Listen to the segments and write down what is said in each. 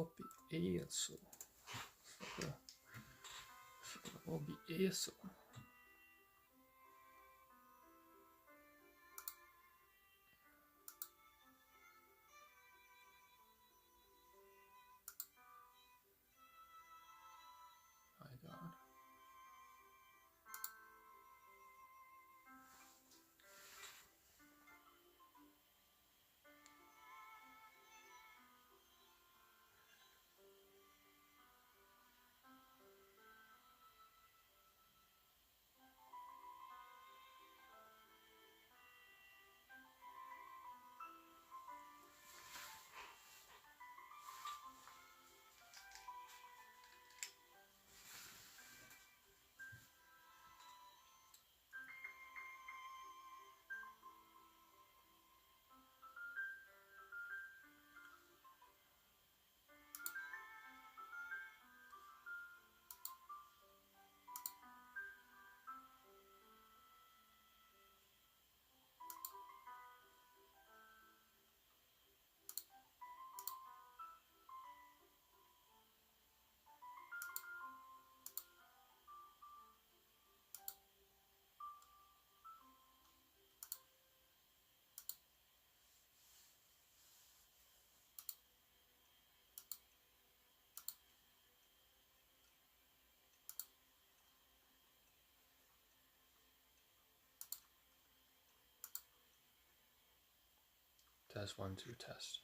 copy eso. Hobby eso. My God. Test 1, 2, test.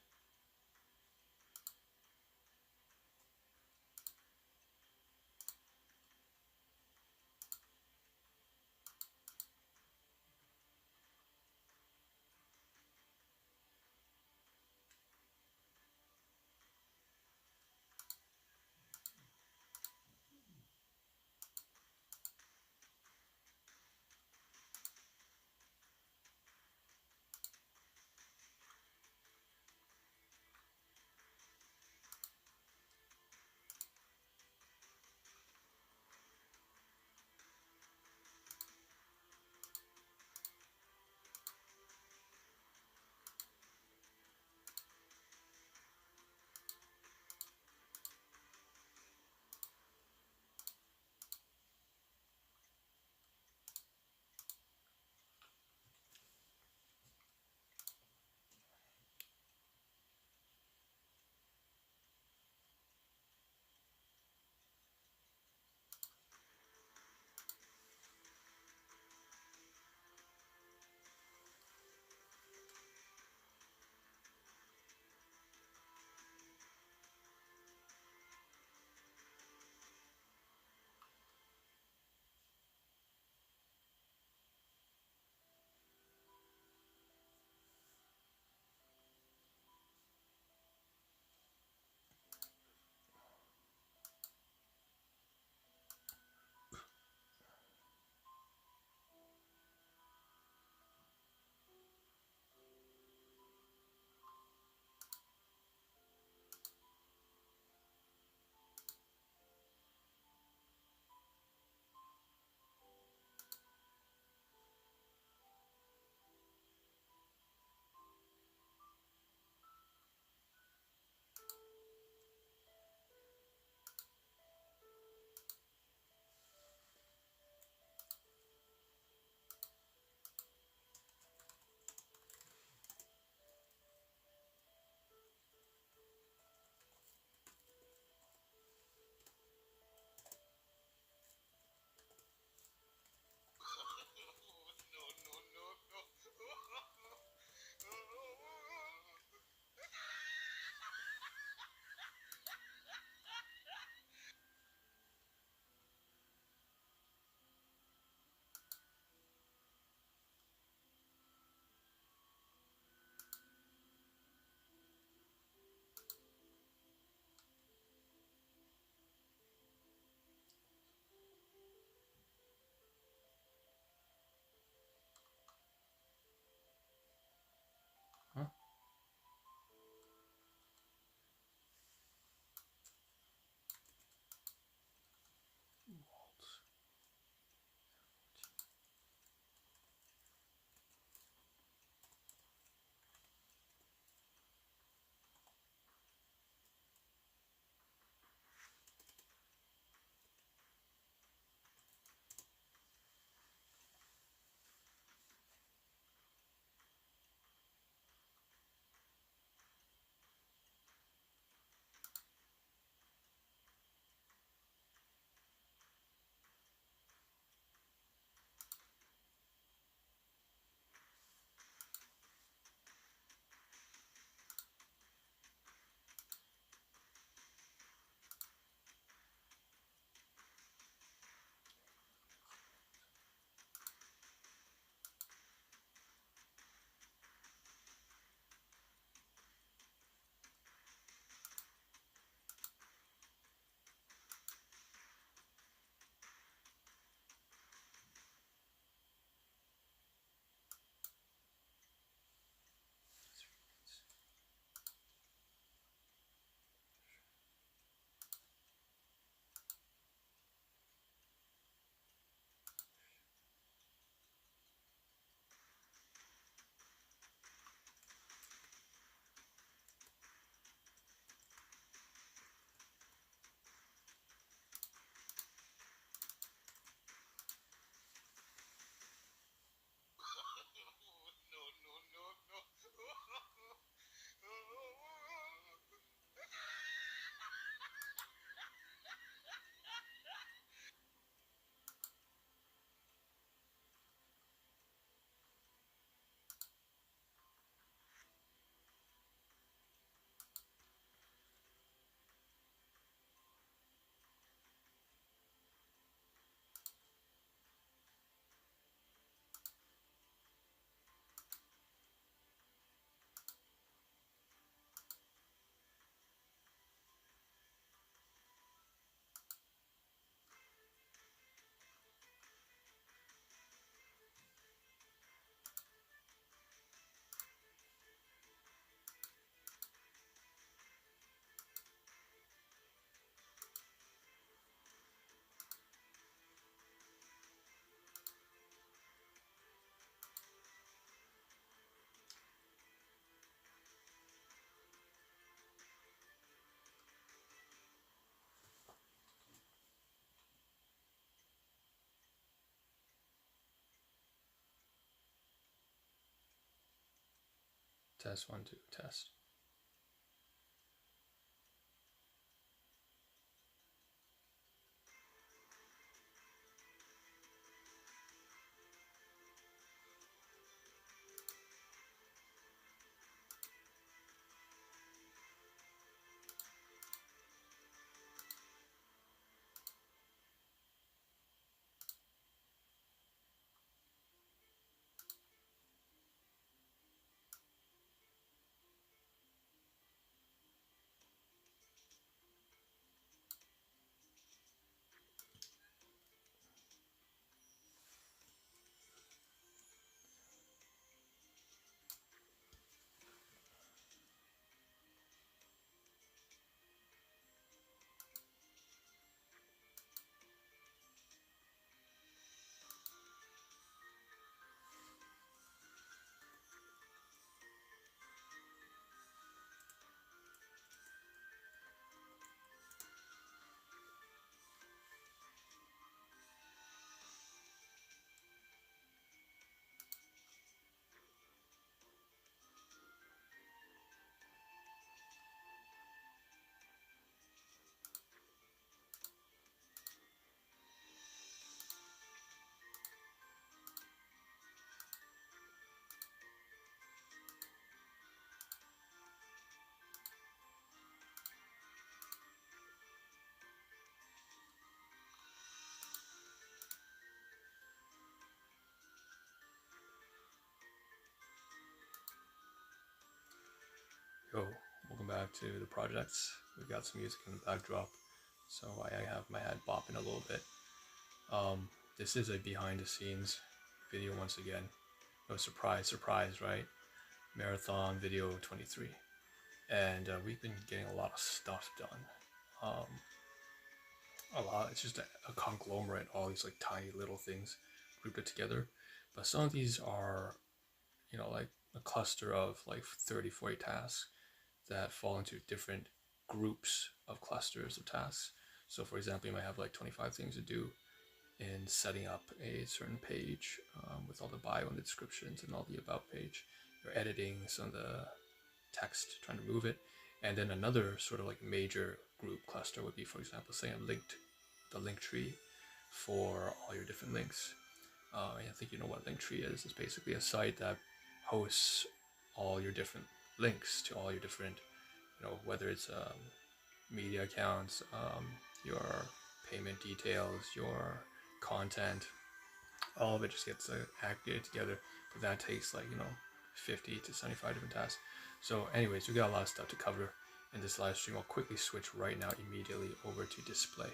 Test 1, 2, test. Yo, welcome back to the projects. We've got some music in the backdrop, so I have my head bopping a little bit. This is a behind the scenes video once again. No surprise, right? Marathon video 23. And we've been getting a lot of stuff done. It's just a conglomerate, all these like tiny little things grouped it together. But some of these are, like a cluster of like 30, 40 tasks that fall into different groups of clusters of tasks. So for example, you might have like 25 things to do in setting up a certain page with all the bio and the descriptions and all the about page. You're editing some of the text, trying to move it. And then another sort of like major group cluster would be, for example, saying the link tree for all your different links. I think you know what Linktree is. It's basically a site that hosts all your different links to all your different, whether it's media accounts, your payment details, your content, all of it just gets aggregated together. But that takes 50 to 75 different tasks. So anyways, we got a lot of stuff to cover in this live stream. I'll quickly switch right now immediately over to display.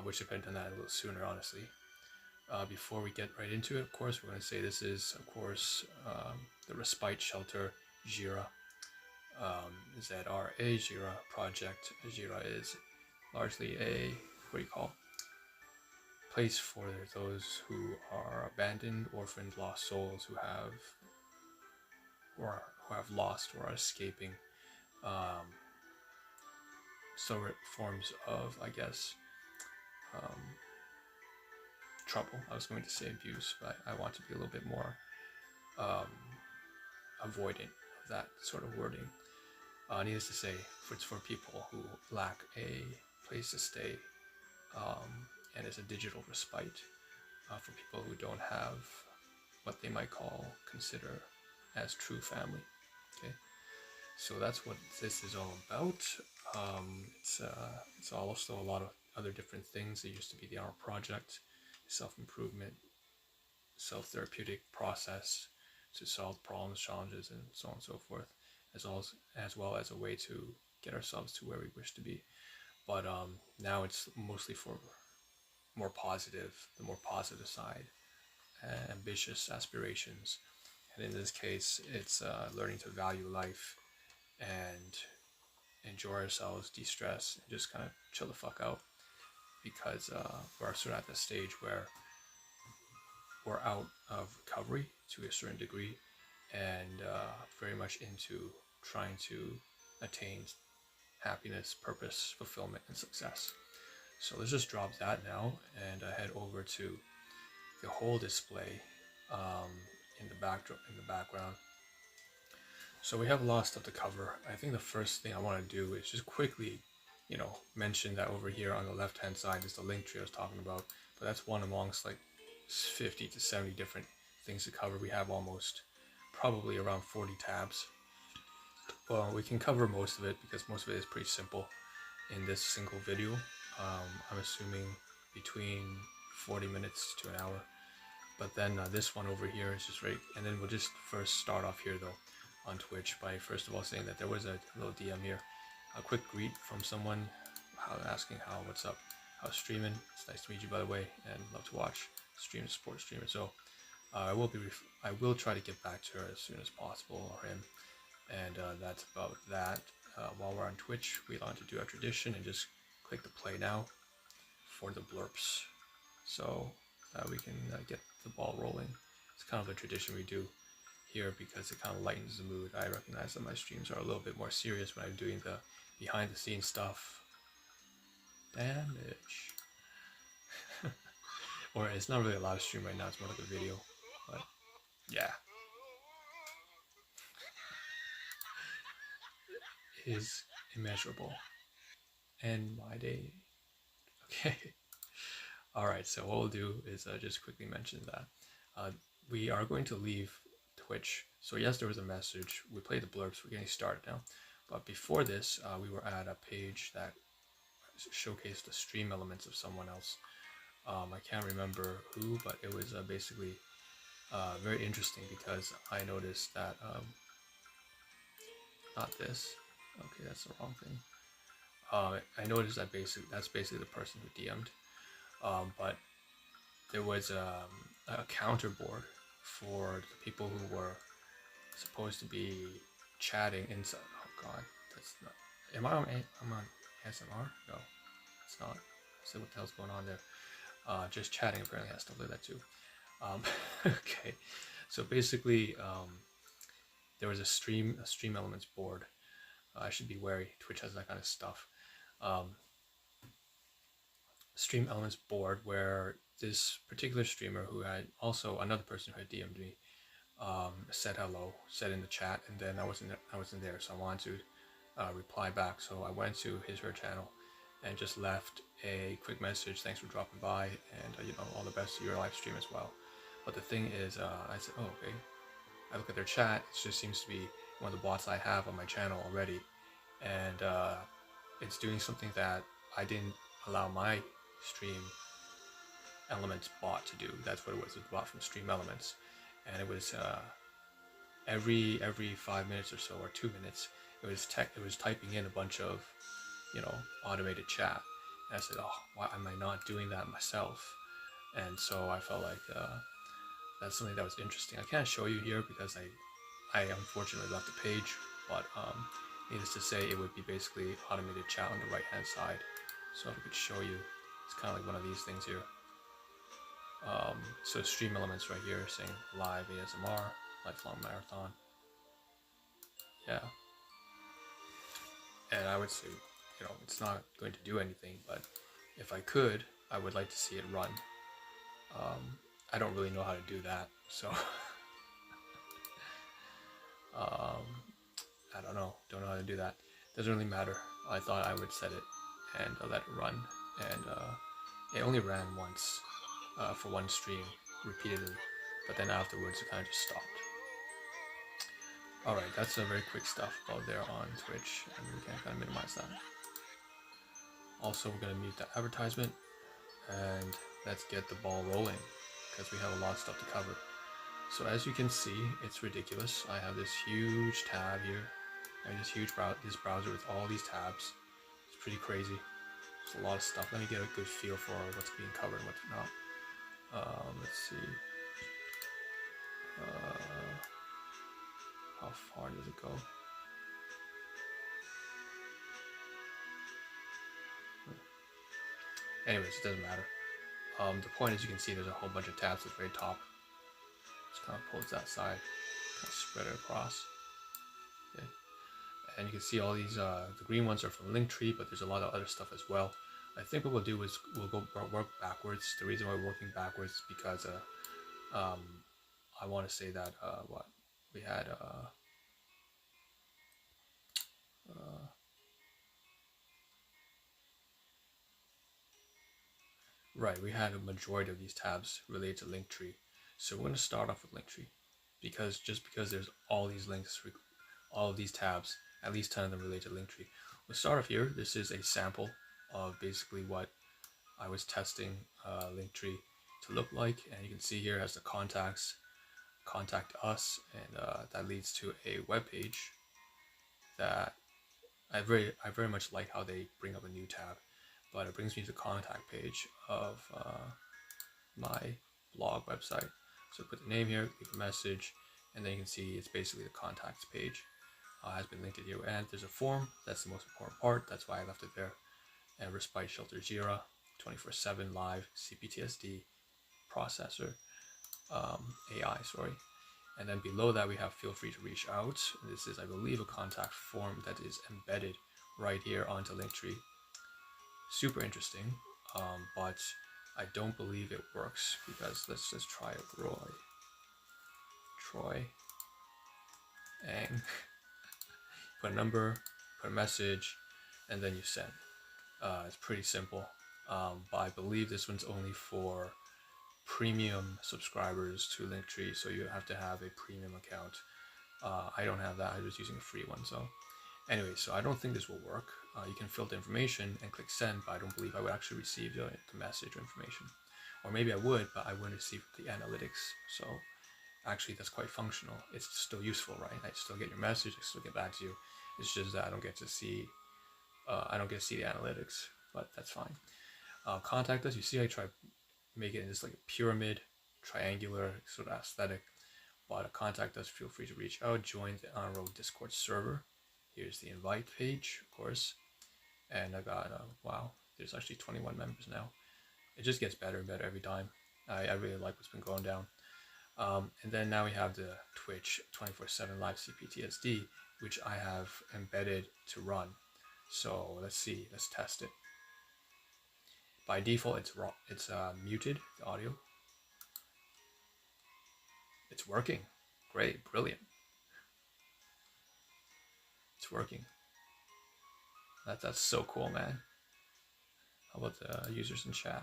Wish if I'd done that a little sooner, honestly. Before we get right into it, of course, we're going to say this is, of course, the Respite Shelter ZRA, ZRA ZRA project. ZRA is largely a, place for those who are abandoned, orphaned, lost souls who have lost or are escaping forms of, trouble. I was going to say abuse, but I want to be a little bit more avoidant of that sort of wording. Needless to say, it's for people who lack a place to stay, and it's a digital respite for people who don't have what they might consider as true family. Okay, so that's what this is all about. It's also a lot of other different things. It used to be the Hour Project, self-improvement, self-therapeutic process to solve problems, challenges, and so on and so forth, as well as a way to get ourselves to where we wish to be. But now it's mostly for the more positive side, ambitious aspirations. And in this case, it's learning to value life and enjoy ourselves, de-stress, and just kind of chill the fuck out. Because we're sort of at the stage where we're out of recovery to a certain degree, and very much into trying to attain happiness, purpose, fulfillment, and success. So let's just drop that now and head over to the whole display in the background. So we have a lot of stuff to cover. I think the first thing I want to do is just quickly, mention that over here on the left hand side is the link tree I was talking about. But that's one amongst like 50 to 70 different things to cover. We have probably around 40 tabs. Well, we can cover most of it because most of it is pretty simple in this single video. I'm assuming between 40 minutes to an hour. But then this one over here is just right. And then we'll just first start off here though on Twitch by first of all saying that there was a little DM here. A quick greet from someone asking what's up, how's streaming. It's nice to meet you, by the way, and love to watch stream, support streamer. So I will try to get back to her as soon as possible, or him. And that's about that. While we're on Twitch, we want to do our tradition and just click the play now for the blurps, so we can get the ball rolling. It's kind of a tradition we do here because it kind of lightens the mood. I recognize that my streams are a little bit more serious when I'm doing the behind the scenes stuff. Damage. Or it's not really a live stream right now, it's more like a video, but yeah. Is immeasurable. And my day. Okay. Alright, so what we'll do is just quickly mention that we are going to leave Twitch. So yes, there was a message. We played the blurbs. We're getting started now. But before this, we were at a page that showcased the stream elements of someone else. I can't remember who, but it was basically very interesting because I noticed that not this. Okay, that's the wrong thing. I noticed that that's basically the person who DM'd. But there was a counterboard for the people who were supposed to be chatting inside. Oh god, that's not. I'm on ASMR? No, it's not. So what the hell's going on there? Just chatting apparently has stuff like that too. Okay, so basically, there was a stream elements board. I should be wary. Twitch has that kind of stuff. Stream elements board where this particular streamer who had also another person who had DM'd me said hello, said in the chat, and then I wasn't there, so I wanted to reply back. So I went to her channel and just left a quick message. Thanks for dropping by, and all the best to your live stream as well. But the thing is, I said, oh, okay. I look at their chat. It just seems to be one of the bots I have on my channel already, and it's doing something that I didn't allow my stream elements bot to do. That's what it was. It was a bot from Stream Elements, and it was every 5 minutes or so, or 2 minutes, it was typing in a bunch of automated chat. And I said, oh, why am I not doing that myself? And so I felt like that's something that was interesting. I can't show you here because I unfortunately left the page, but needless to say, it would be basically automated chat on the right hand side. So if I could show you, it's kind of like one of these things here. So Stream Elements right here saying live ASMR, lifelong marathon. Yeah. And I would say, it's not going to do anything, but if I could, I would like to see it run. I don't really know how to do that, so I don't know how to do that. Doesn't really matter. I thought I would set it and let it run, and it only ran once for one stream repeatedly, but then afterwards it kind of just stopped. Alright, that's a very quick stuff about there on Twitch, and we can kind of minimize that. Also, we're going to mute the advertisement, and let's get the ball rolling, because we have a lot of stuff to cover. So as you can see, it's ridiculous. I have this huge tab here. I have this browser with all these tabs. It's pretty crazy. It's a lot of stuff. Let me get a good feel for what's being covered and what's not. Let's see. How far does it go? Anyways, it doesn't matter. The point is, you can see there's a whole bunch of tabs at the very top. Just kind of pull it to that side, kind of spread it across. Okay. And you can see all these, the green ones are from Linktree, but there's a lot of other stuff as well. I think what we'll do is we'll work backwards. The reason why we're working backwards is because I want to say that what we had Right, we had a majority of these tabs related to Linktree. So we're going to start off with Linktree because there's all these links, all of these tabs, at least 10 of them related to Linktree. We'll start off here. This is a sample of basically what I was testing Linktree to look like, and you can see here it has the contacts, contact us, and that leads to a web page that I very much like how they bring up a new tab, but it brings me to the contact page of my blog website. So put the name here, leave a message, and then you can see it's basically the contacts page has been linked to here. And there's a form. That's the most important part. That's why I left it there. And respite shelter ZRA, 24/7 live CPTSD processor, AI, sorry. And then below that we have feel free to reach out. This is, I believe, a contact form that is embedded right here onto Linktree. Super interesting, but I don't believe it works because let's just try it. Troy, and put a number, put a message, and then you send. It's pretty simple, but I believe this one's only for premium subscribers to Linktree, so you have to have a premium account. I don't have that. I was using a free one. So anyway, so I don't think this will work. You can fill the information and click send, but I don't believe I would actually receive the message or information. Or maybe I would, but I wouldn't receive the analytics. So actually that's quite functional. It's still useful, right? I still get your message, I still get back to you. It's just that I don't get to see the analytics, but that's fine. Contact us. You see I try make it this like a pyramid, triangular sort of aesthetic. But contact us, feel free to reach out, join the on-road Discord server. Here's the invite page, of course. And I got, wow, there's actually 21 members now. It just gets better and better every time. I really like what's been going down. And then now we have the Twitch 24/7 live CPTSD, which I have embedded to run. So let's see, let's test it. By default, it's muted, the audio. It's working. Great, brilliant. It's working. That's so cool, man. How about the users in chat?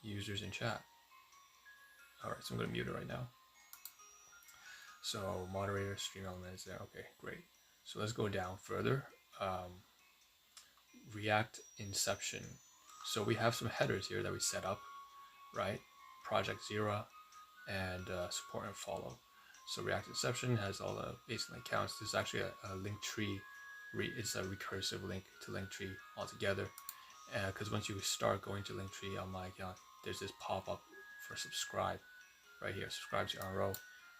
Users in chat. All right, so I'm going to mute it right now. So moderator, stream elements there. Okay, great. So let's go down further. React inception. So we have some headers here that we set up, right? Project ZRA and support and follow. So React inception has all the basic link counts. This is actually a link tree. It's a recursive link to Linktree altogether. Because once you start going to Linktree, oh my god, there's this pop-up for subscribe right here. Subscribe to RO.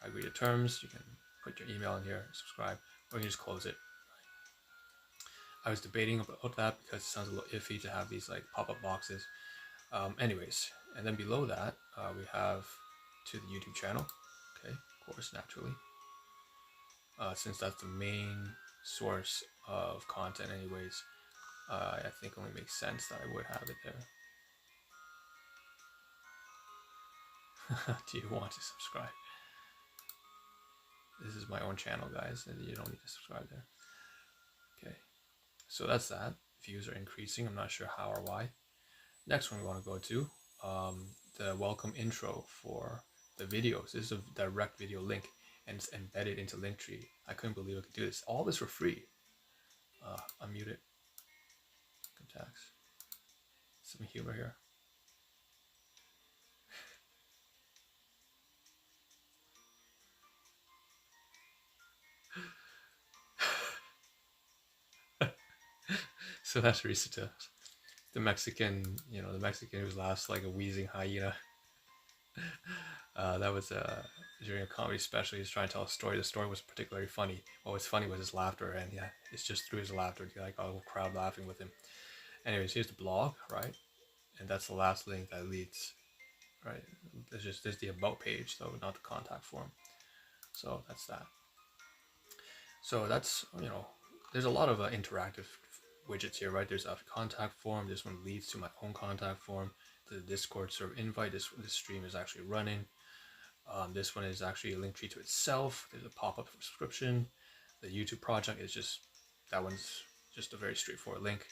I agree to terms. You can put your email in here, subscribe, or you can just close it. I was debating about that because it sounds a little iffy to have these like pop-up boxes. Anyways, and then below that we have to the YouTube channel. Okay, of course, naturally, since that's the main source of content anyways, I think it only makes sense that I would have it there. Do you want to subscribe? This is my own channel, guys, and you don't need to subscribe there. Okay, so that's that. Views are increasing. I'm not sure how or why. Next one we want to go to the welcome intro for the videos. This is a direct video link and it's embedded into Linktree. I couldn't believe I could do this. All this for free. Unmute it. Contacts. Some humor here. So that's Risita, the Mexican, the Mexican who laughs like a wheezing hyena. That was during a comedy special. He was trying to tell a story. The story was particularly funny. What was funny was his laughter, and yeah, it's just through his laughter, like a whole crowd laughing with him. Anyways, here's the blog, right? And that's the last link that leads, right? There's the about page, though, not the contact form. So that's that. So that's, there's a lot of interactive widgets here, right? There's a contact form. This one leads to my own contact form. The Discord server invite. This stream is actually running. This one is actually a link tree to itself. There's a pop-up subscription. The YouTube project is that one's just a very straightforward link.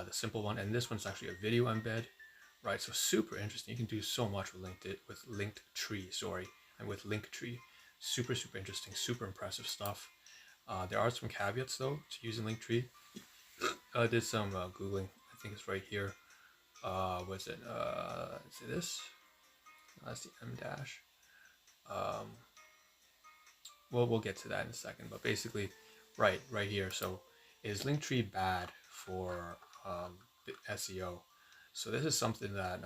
the simple one, and this one's actually a video embed, right? So super interesting. You can do so much with Linktree, sorry, and with Linktree. Super interesting, super impressive stuff. There are some caveats though to using Linktree. I did some googling. I think it's right here. Was it? Is it this? That's the M dash. We'll get to that in a second. But basically, right here. So, is Linktree bad for SEO? So this is something that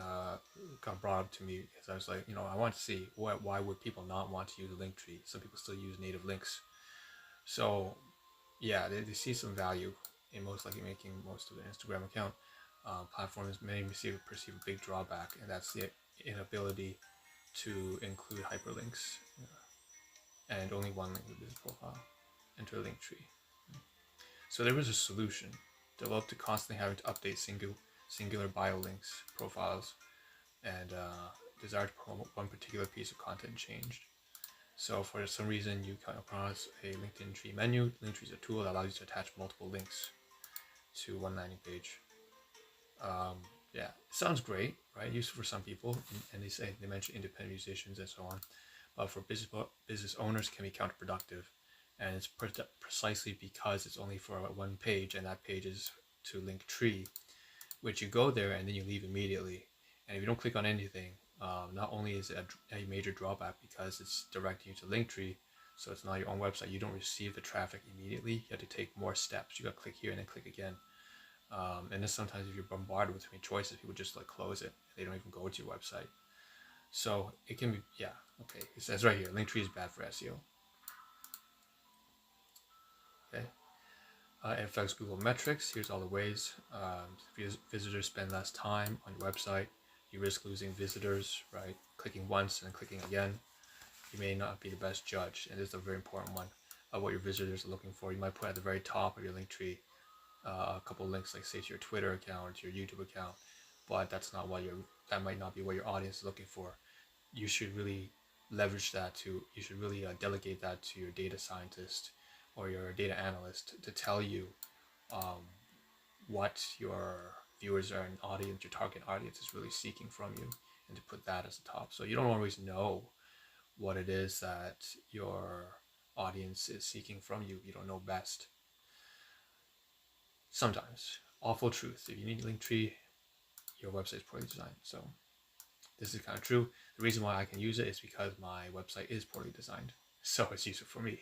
got brought up to me because I was like, I want to see why would people not want to use a Linktree? Some people still use native links. So yeah, they see some value in most likely making most of an Instagram account. Platforms may perceive a big drawback, and that's the inability to include hyperlinks and only one link with this profile. Enter Linktree. So there was a solution developed to constantly having to update singular bio links profiles, and desire to promote one particular piece of content changed. So for some reason you come across a LinkedIn tree menu. Linktree is a tool that allows you to attach multiple links to one landing page. Yeah, it sounds great, right? Useful for some people, and they mention independent musicians and so on. But for business owners, can be counterproductive, and it's precisely because it's only for one page, and that page is to Linktree, which you go there and then you leave immediately. And if you don't click on anything, not only is it a major drawback because it's directing you to Linktree, so it's not your own website. You don't receive the traffic immediately. You have to take more steps. You got to click here and then click again. And then sometimes if you're bombarded with too many choices, people just like close it. They don't even go to your website. So it can be, yeah, okay. It says right here, Linktree is bad for SEO. Okay. It affects Google metrics. Here's all the ways. If visitors spend less time on your website, you risk losing visitors, right? Clicking once and clicking again. You may not be the best judge, and this is a very important one of what your visitors are looking for. You might put at the very top of your Linktree a couple of links, like say to your Twitter account, to your YouTube account, but that might not be what your audience is looking for. You should really leverage that you should really delegate that to your data scientist or your data analyst to tell you what your viewers are and audience, your target audience is really seeking from you, and to put that as the top. So you don't always know what it is that your audience is seeking from you. You don't know best. Sometimes, awful truth. If you need Linktree, your website is poorly designed. So this is kind of true. The reason why I can use it is because my website is poorly designed. So it's useful for me.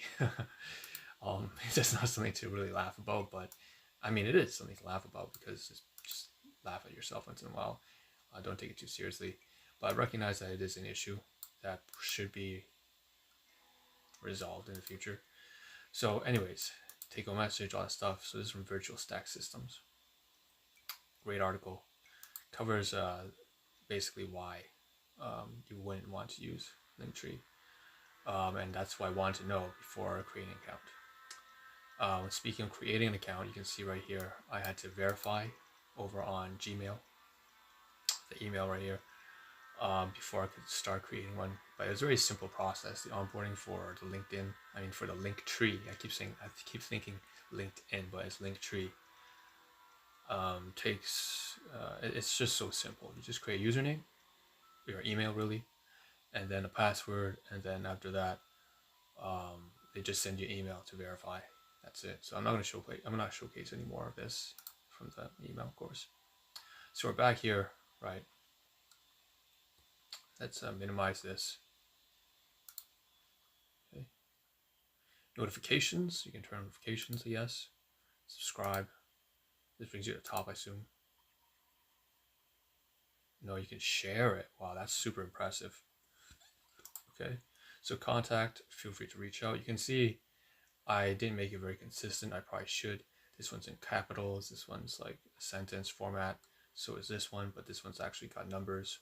It's not something to really laugh about, but I mean, it is something to laugh about because it's just laugh at yourself once in a while. Don't take it too seriously. But I recognize that it is an issue that should be resolved in the future. So anyways, take home message, all that stuff. So this is from Virtual Stack Systems. Great article. Covers basically why you wouldn't want to use Linktree. And that's why I wanted to know before creating an account. Speaking of creating an account, you can see right here, I had to verify over on Gmail, the email right here, before I could start creating one. But it was a very simple process. The onboarding for the for the Linktree. I keep thinking LinkedIn, but it's Linktree. It's just so simple. You just create a username, your email really, and then a password, and then after that, they just send you an email to verify. That's it. So I'm not showcase any more of this from the email, of course. So we're back here, right? Let's minimize this. Okay. Notifications. You can turn notifications to yes. Subscribe. This brings you to the top, I assume. No, you can share it. Wow, that's super impressive. Okay, so contact, feel free to reach out. You can see I didn't make it very consistent. I probably should. This one's in capitals. This one's like a sentence format. So is this one, but this one's actually got numbers.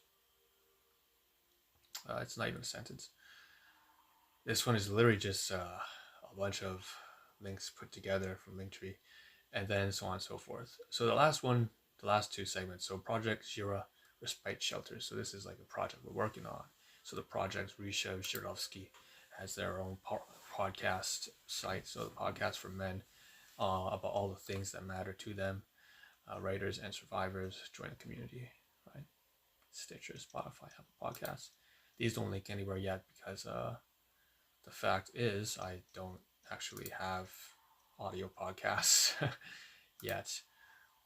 It's not even a sentence. This one is literally just a bunch of links put together from Linktree, and then so on and so forth. So the last two segments. So Project ZRA Respite Shelter. So this is like a project we're working on. So the project, Risha Zhirovsky has their own podcast site. So the podcast for men, about all the things that matter to them. writers and survivors, join the community, right? Stitcher, Spotify, Apple Podcasts. These don't link anywhere yet because the fact is I don't actually have audio podcasts yet,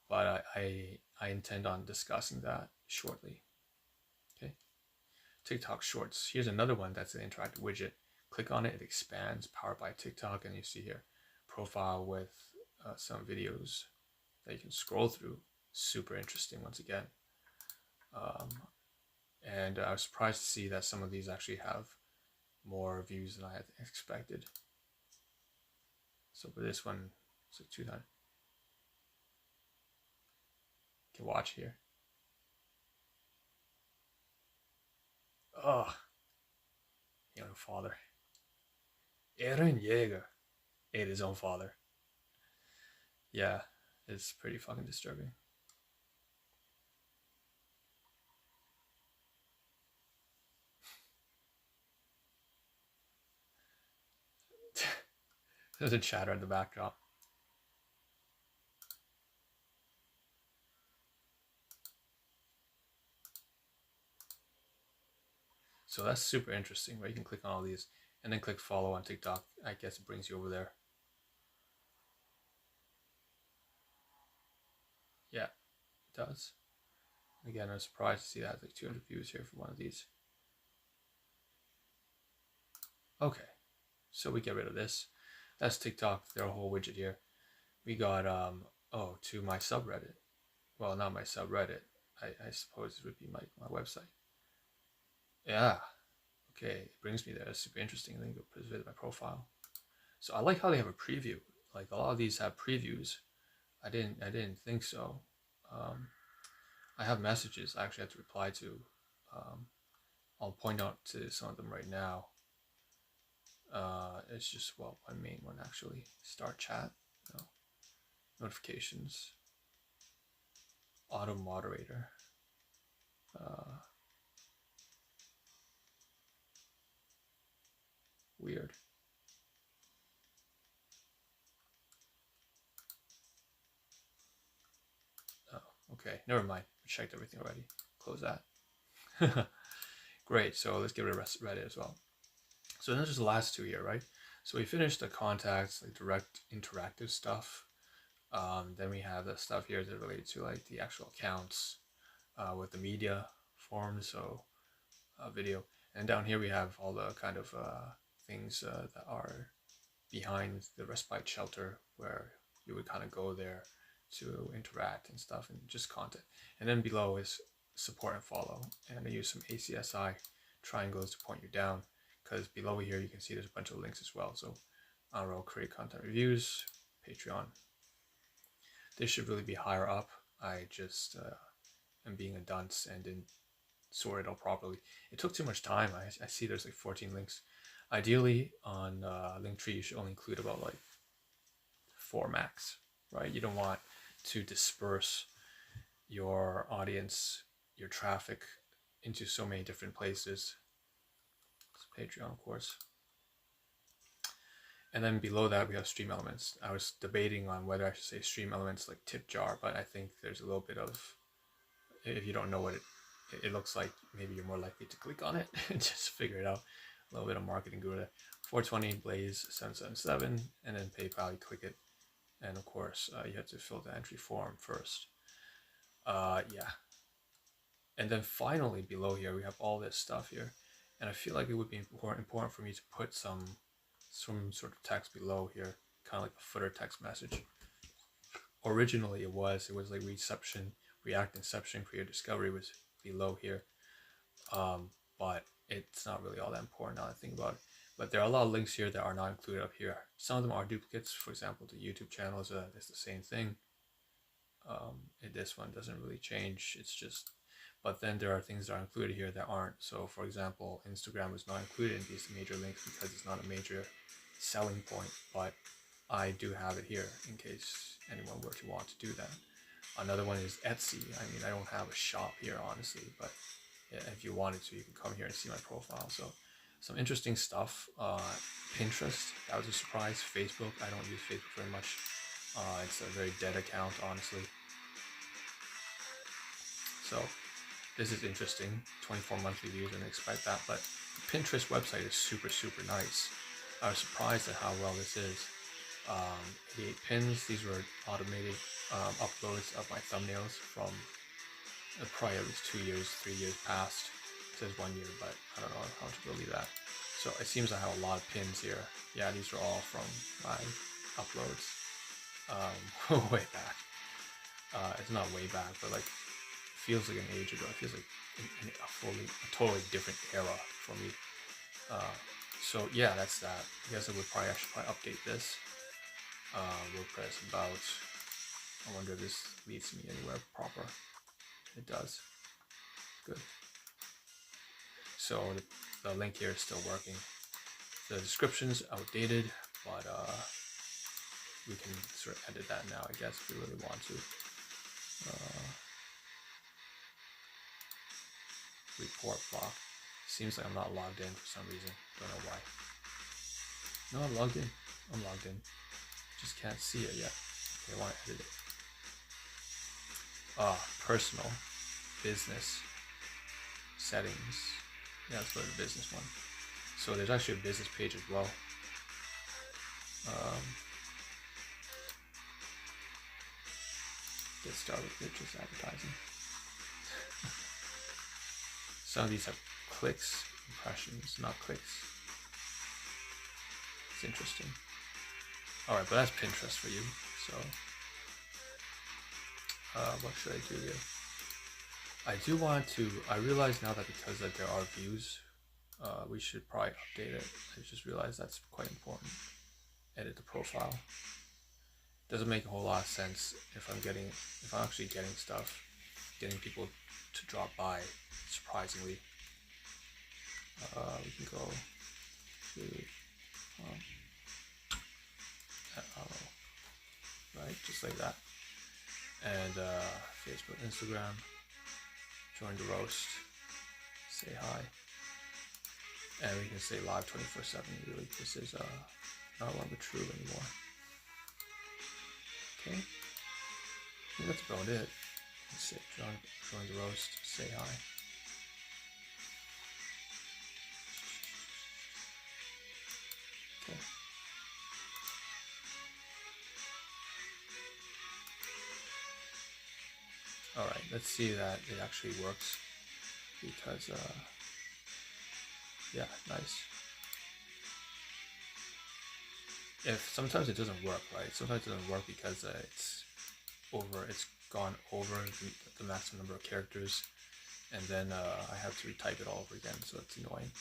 but I intend on discussing that shortly. Okay. TikTok Shorts. Here's another one that's an interactive widget. Click on it, it expands, powered by TikTok, and you see here profile with some videos that you can scroll through. Super interesting once again. And I was surprised to see that some of these actually have more views than I had expected. So for this one, it's like 200. You can watch here. Oh, young father. Eren Yeager ate his own father. Yeah, it's pretty fucking disturbing. There's a chatter in the backdrop. So that's super interesting, right? You can click on all these and then click follow on TikTok. I guess it brings you over there. Yeah, it does. Again, I was surprised to see that like 200 views here for one of these. Okay, so we get rid of this. That's TikTok, their whole widget here. We got, to my subreddit. Well, not my subreddit. I suppose it would be my website. Yeah, okay, it brings me there. That's super interesting. Then go visit my profile. So I like how they have a preview. Like a lot of these have previews. I didn't think so. I have messages I actually have to reply to. I'll point out to some of them right now. It's just, well, my main one actually. Start chat, notifications, auto moderator. Weird. Oh, okay, never mind. I checked everything already. Close that. Great, so let's get rid of Reddit as well. So then there's the last two here, right? So we finished the contacts, like direct interactive stuff. Then we have the stuff here that related to like the actual accounts with the media forms, so video. And down here we have all the kind of things that are behind the respite shelter where you would kind of go there to interact and stuff and just content. And then below is support and follow. And I use some ACSI triangles to point you down, because below here you can see there's a bunch of links as well. So I'll create content reviews, Patreon. This should really be higher up. I just am being a dunce and didn't sort it out properly. It took too much time. I see there's like 14 links. Ideally on Linktree you should only include about like 4 max, right? You don't want to disperse your audience, your traffic into so many different places. It's Patreon, of course. And then below that we have stream elements. I was debating on whether I should say stream elements like tip jar, but I think there's a little bit of, if you don't know what it looks like, maybe you're more likely to click on it and just figure it out. A little bit of marketing guru there. 420 Blaze 777, and then PayPal, you click it, and of course you have to fill the entry form first. Yeah. And then finally below here we have all this stuff here, and I feel like it would be important for me to put some sort of text below here, kind of like a footer text message. Originally it was like React inception, create discovery was below here, but it's not really all that important now that I think about it. But there are a lot of links here that are not included up here. Some of them are duplicates. For example, the YouTube channel is the same thing. This one doesn't really change. It's just, but then there are things that are included here that aren't. So for example, Instagram is not included in these major links because it's not a major selling point, but I do have it here in case anyone were to want to do that. Another one is Etsy. I mean, I don't have a shop here, honestly, but yeah, if you wanted to, you can come here and see my profile. So some interesting stuff. Pinterest, that was a surprise. Facebook, I don't use Facebook very much. It's a very dead account, honestly. So this is interesting. 24 monthly views, I didn't expect that, but the Pinterest website is super, super nice. I was surprised at how well this is. 88 pins. These were automated uploads of my thumbnails from probably at least 2 years, 3 years past. It says 1 year, but I don't know how much to believe that. So it seems I have a lot of pins here. Yeah, these are all from my uploads way back. It's not way back, but like feels like an age ago. It feels like a totally different era for me. So yeah, that's that. I guess I should probably update this. WordPress about. I wonder if this leads me anywhere proper. It does. Good. So the link here is still working. The description's outdated, but we can sort of edit that now, I guess, if we really want to. Report block. Seems like I'm not logged in for some reason. Don't know why. No, I'm logged in. I'm logged in. Just can't see it yet. Okay, I want to edit it. Personal, business, settings. Yeah, let's go to the business one. So there's actually a business page as well. Get started with just advertising. Some of these have clicks, impressions, not clicks. It's interesting. Alright, but that's Pinterest for you. So, what should I do here? I do want to, I realize now that because there are views, we should probably update it. I just realized that's quite important. Edit the profile. Doesn't make a whole lot of sense if I'm actually getting stuff, getting people to drop by, surprisingly. We can go to right, just like that. And Facebook, Instagram, join the roast, say hi, and we can say live 24/7. Really, this is no longer true anymore. Okay, I think that's about it. Let's say join the roast, say hi. Okay. Alright, let's see that it actually works, because yeah, nice. If sometimes it doesn't work, right? Sometimes it doesn't work because it's gone over the maximum number of characters, and then I have to retype it all over again, so it's annoying.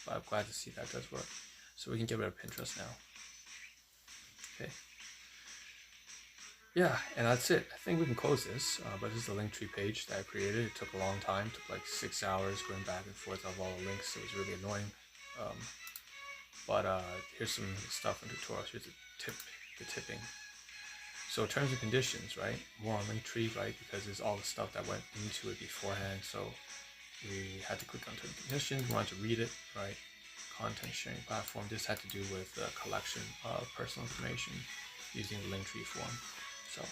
But I'm glad to see that does work. So we can get rid of Pinterest now. Okay. Yeah, and that's it. I think we can close this, but this is the Linktree page that I created. It took a long time. It took like 6 hours going back and forth of all the links. It was really annoying. But here's some stuff in tutorials. Here's the tipping. So terms and conditions, right? More on Linktree, right? Because there's all the stuff that went into it beforehand. So we had to click on terms and conditions. We wanted to read it, right? Content sharing platform. This had to do with the collection of personal information using the Linktree form. So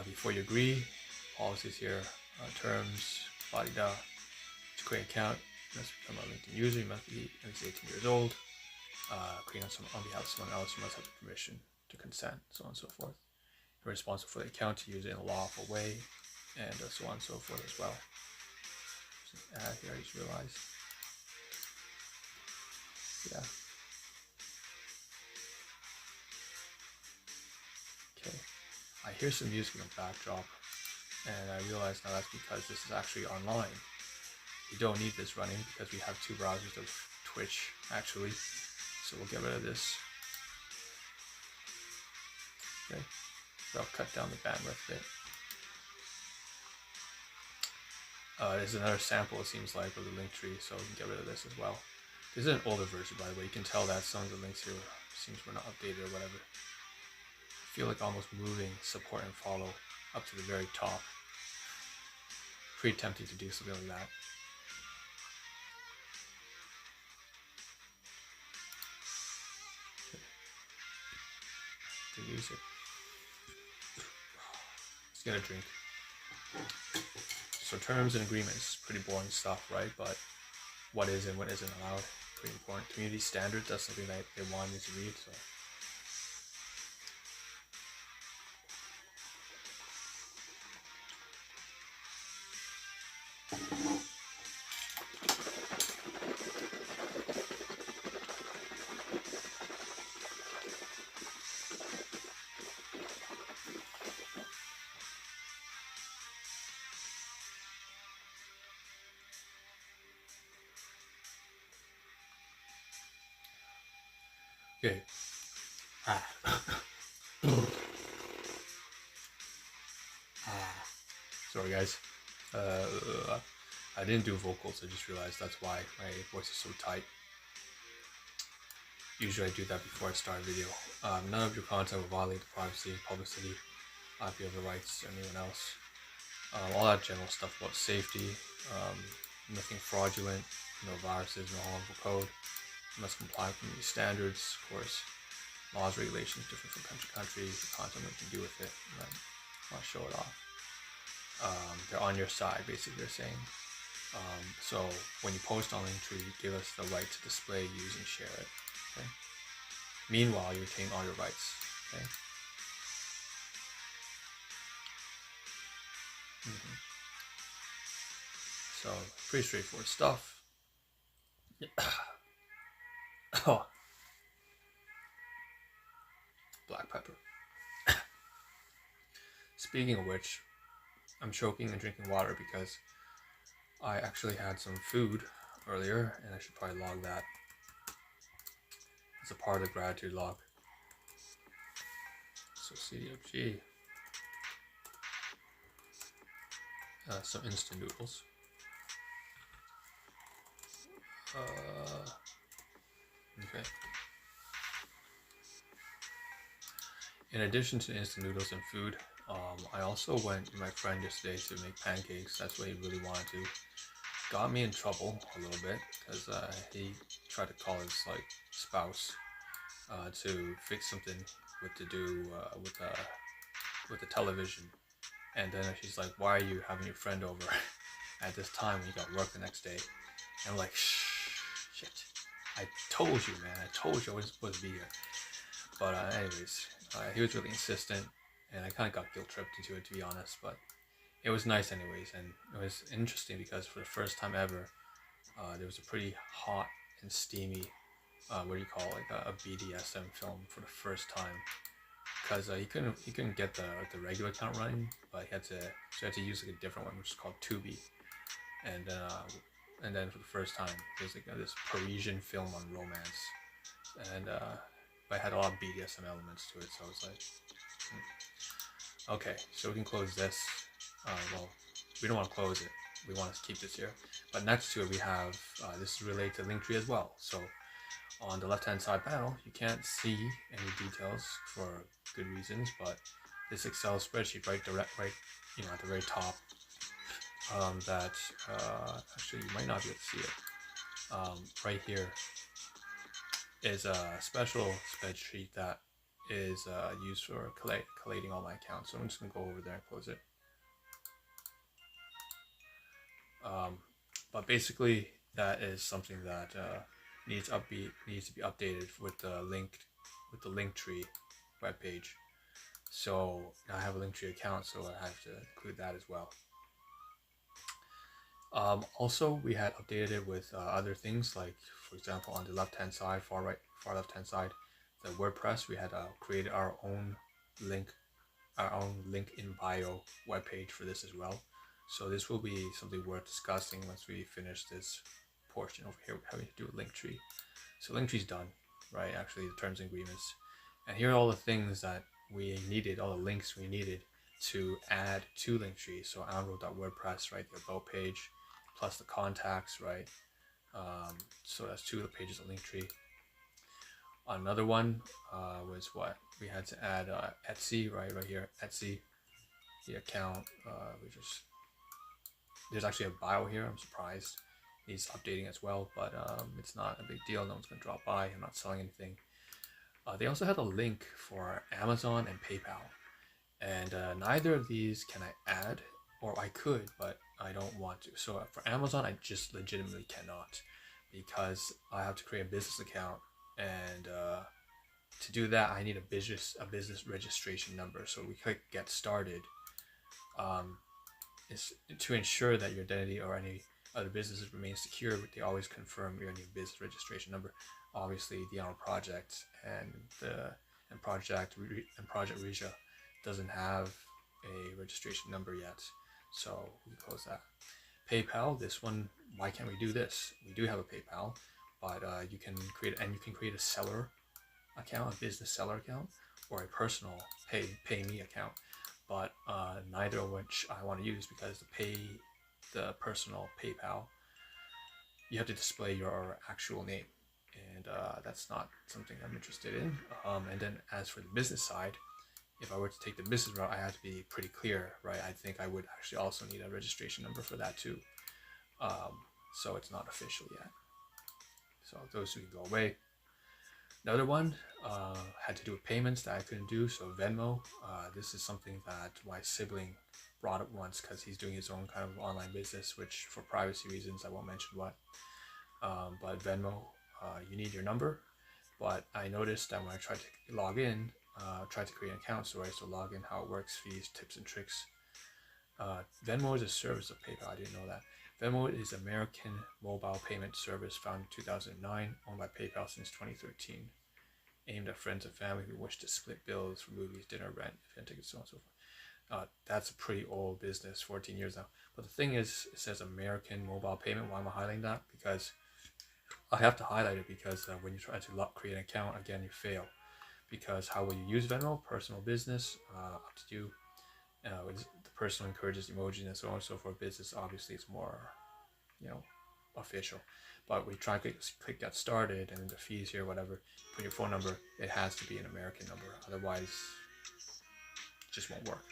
before you agree, policies here, terms, to create an account, you must become a LinkedIn user, you must be at least 18 years old, creating on behalf of someone else, you must have the permission to consent, so on and so forth. You're responsible for the account to use it in a lawful way, and so on and so forth as well. Here I just realized. Yeah. Okay. I hear some music in the backdrop, and I realize now that's because this is actually online. We don't need this running because we have 2 browsers of Twitch actually, so we'll get rid of this. Okay, so I'll cut down the bandwidth a bit. There's another sample, it seems like, of the Linktree, so we can get rid of this as well. This is an older version, by the way. You can tell that some of the links here seems were not updated or whatever. I feel like almost moving support and follow up to the very top. Pretty tempting to do something like that. The music. just gonna drink. So terms and agreements, pretty boring stuff, right? But what is and what isn't allowed, pretty important. Community standards, that's something that they want me to read. So okay. Sorry guys. I didn't do vocals, I just realized that's why my voice is so tight. Usually I do that before I start a video. None of your content will violate the privacy, publicity, IP of the rights, or anyone else. All that general stuff about safety, nothing fraudulent, no viruses, no harmful code. You must comply with community standards, of course. Laws, regulations different from country to country, the content we can do with it, and then I'll show it off. They're on your side, basically they're saying. So when you post on Linktree, give us the right to display, use, and share it. Okay? Meanwhile, you retain all your rights. Okay? So pretty straightforward stuff. Oh, black pepper. Speaking of which, I'm choking and drinking water because I actually had some food earlier, and I should probably log that as a part of the gratitude log. So CDFG, some instant noodles. Okay. In addition to instant noodles and food, I also went with my friend yesterday to make pancakes. That's what he really wanted to. Got me in trouble a little bit because he tried to call his spouse to fix something to do with the television, and then she's like, "Why are you having your friend over at this time when you got work the next day?" And I'm like, "Shit! I told you, man. I told you I wasn't supposed to be here." But anyways, he was really insistent, and I kind of got guilt tripped into it, to be honest. But it was nice anyways, and it was interesting because for the first time ever, there was a pretty hot and steamy, what do you call it, like a BDSM film for the first time. Because he couldn't get the regular account running, but he had to use like a different one, which is called Tubi, and then for the first time there's like this Parisian film on romance, and but it had a lot of BDSM elements to it, so I was like, okay, so we can close this. Well, we don't want to close it, we want to keep this here, but next to it we have this is related to Linktree as well. So on the left hand side panel you can't see any details for good reasons, but this Excel spreadsheet right at the very top, that actually you might not be able to see it, right here is a special spreadsheet that is used for collating all my accounts. So I'm just gonna go over there and close it. But basically that is something that needs to be updated with the Linktree webpage. So now I have a Linktree account, so I have to include that as well. Also, we had updated it with other things, like for example on the left hand side, far left hand side, the WordPress. We had created our own link in bio webpage for this as well. So this will be something worth discussing once we finish this portion over here, having to do with Linktree. So Linktree's done, right? Actually, the terms and agreements, and here are all the things that we needed, all the links we needed to add to Linktree. So Amro.wordpress, right, the about page, plus the contacts, right? So that's 2 of the pages of Linktree. Another one was what we had to add Etsy, right here, Etsy, the account. There's actually a bio here. I'm surprised he's updating as well, but it's not a big deal. No one's gonna drop by. I'm not selling anything. They also had a link for Amazon and PayPal, And neither of these can I add, or I could, but I don't want to. So for Amazon, I just legitimately cannot, because I have to create a business account, and to do that, I need a business registration number. So we click get started. Is to ensure that your identity or any other businesses remain secure. They always confirm your new business registration number. Obviously, the project and project Reja doesn't have a registration number yet, so we close that. PayPal, this one, why can't we do this? We do have a PayPal, but you can create a seller account, a business seller account, or a personal pay me account. But neither of which I want to use, because the personal PayPal, you have to display your actual name, and that's not something I'm interested in. And then as for the business side, if I were to take the business route, I have to be pretty clear, right? I think I would actually also need a registration number for that too. So it's not official yet. So those two can go away. Another one had to do with payments that I couldn't do. So Venmo, this is something that my sibling brought up once, because he's doing his own kind of online business, which for privacy reasons, I won't mention what. But Venmo, you need your number. But I noticed that when I tried to log in, tried to create an account, so I used to log in, how it works, fees, tips, and tricks. Venmo is a service of PayPal. I didn't know that. Venmo is an American mobile payment service founded in 2009, owned by PayPal since 2013, aimed at friends and family who wish to split bills for movies, dinner, rent, event tickets, so on and so forth. That's a pretty old business, 14 years now. But the thing is, it says American mobile payment. Why am I highlighting that? Because I have to highlight it, because when you try to create an account, again, you fail. Because how will you use Venmo? Personal, business, up to you. The personal encourages emojis and so on and so forth. Business, obviously, it's more, official. But we try to click get started, and the fees here, whatever, put your phone number, it has to be an American number. Otherwise, it just won't work.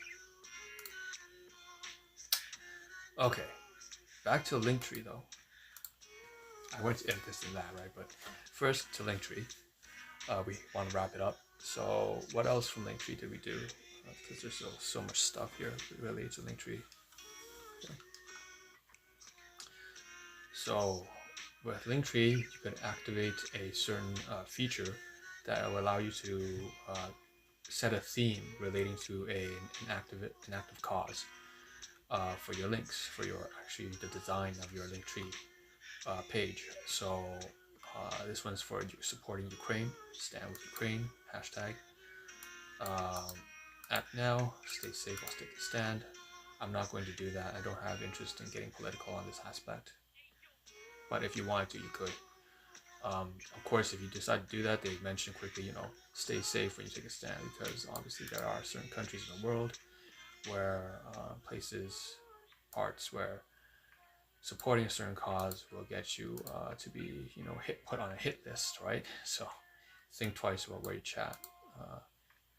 Okay, back to Linktree though. I went to edit this and that, right? But first to Linktree. We want to wrap it up. So what else from Linktree did we do? Because there's so much stuff here related to Linktree. Okay. So with Linktree, you can activate a certain feature that will allow you to set a theme relating to an active cause for your links, for the design of your Linktree page. So this one's for supporting Ukraine, stand with Ukraine, hashtag. Act now, stay safe while taking a stand. I'm not going to do that. I don't have interest in getting political on this aspect. But if you wanted to, you could. Of course, if you decide to do that, they mention quickly, stay safe when you take a stand, because obviously there are certain countries in the world where parts where supporting a certain cause will get you to be, put on a hit list, right? So think twice about where you chat,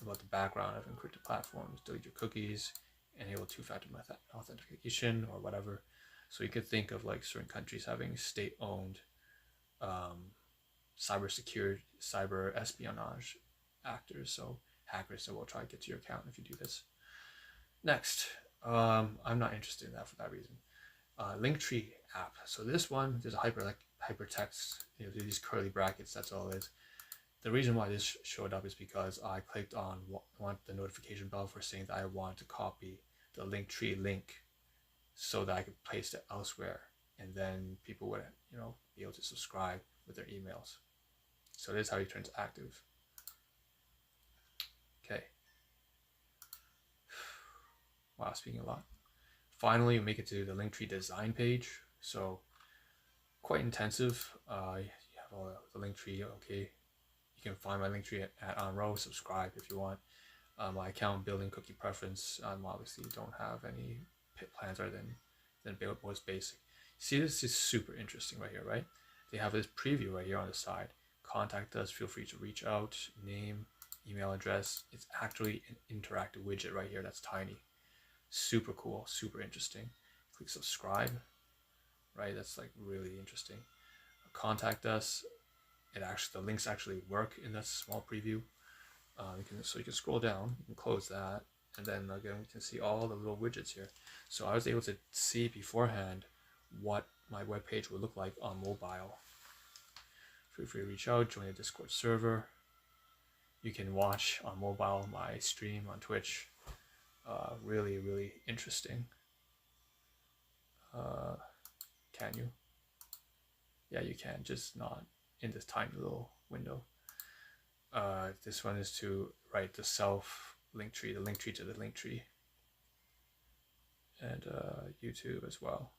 about the background of encrypted platforms, delete your cookies, enable two-factor authentication or whatever. So you could think of like certain countries having state-owned cyber espionage actors, so hackers that will try to get to your account if you do this. Next, I'm not interested in that for that reason. Linktree app. So this one, there's a hypertext, these curly brackets, that's all it is. The reason why this showed up is because I clicked on the notification bell for saying that I want to copy the Linktree link so that I could paste it elsewhere, and then people would, be able to subscribe with their emails. So this is how it turns active. Okay. Wow, speaking a lot. Finally, we make it to the Linktree design page. So quite intensive. You have all the Linktree. Okay, you can find my Linktree at on row. Subscribe if you want. My account building cookie preference. Obviously don't have any plans other than most basic. See, this is super interesting right here, right? They have this preview right here on the side. Contact us. Feel free to reach out. Name, email address. It's actually an interactive widget right here. That's tiny. Super cool, super interesting. Click subscribe, right? That's like really interesting. Contact us. The links actually work in that small preview. You can scroll down, you can close that, And then again, we can see all the little widgets here. So I was able to see beforehand what my web page would look like on mobile. Feel free to reach out, join the Discord server. You can watch on mobile my stream on Twitch. Really, really interesting. Can you? Yeah, you can, just not in this tiny little window. This one is to write the self link tree, the link tree to the link tree. And YouTube as well.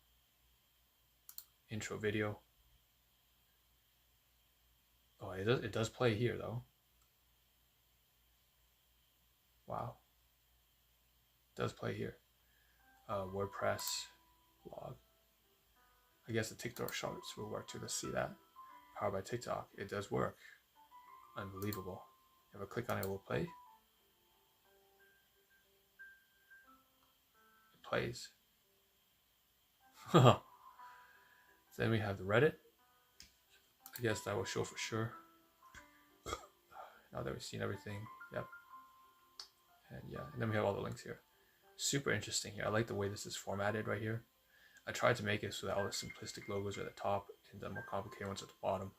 Intro video. Oh, it does play here though. Wow. It does play here. WordPress blog. I guess the TikTok shorts will work too. Let's see that. Powered by TikTok. It does work. Unbelievable. If I click on it, it will play. It plays. Then we have the Reddit. I guess that will show for sure. Now that we've seen everything. Yep. And yeah, and then we have all the links here. Super interesting here. I like the way this is formatted right here. I tried to make it so that all the simplistic logos are at the top and the more complicated ones at the bottom,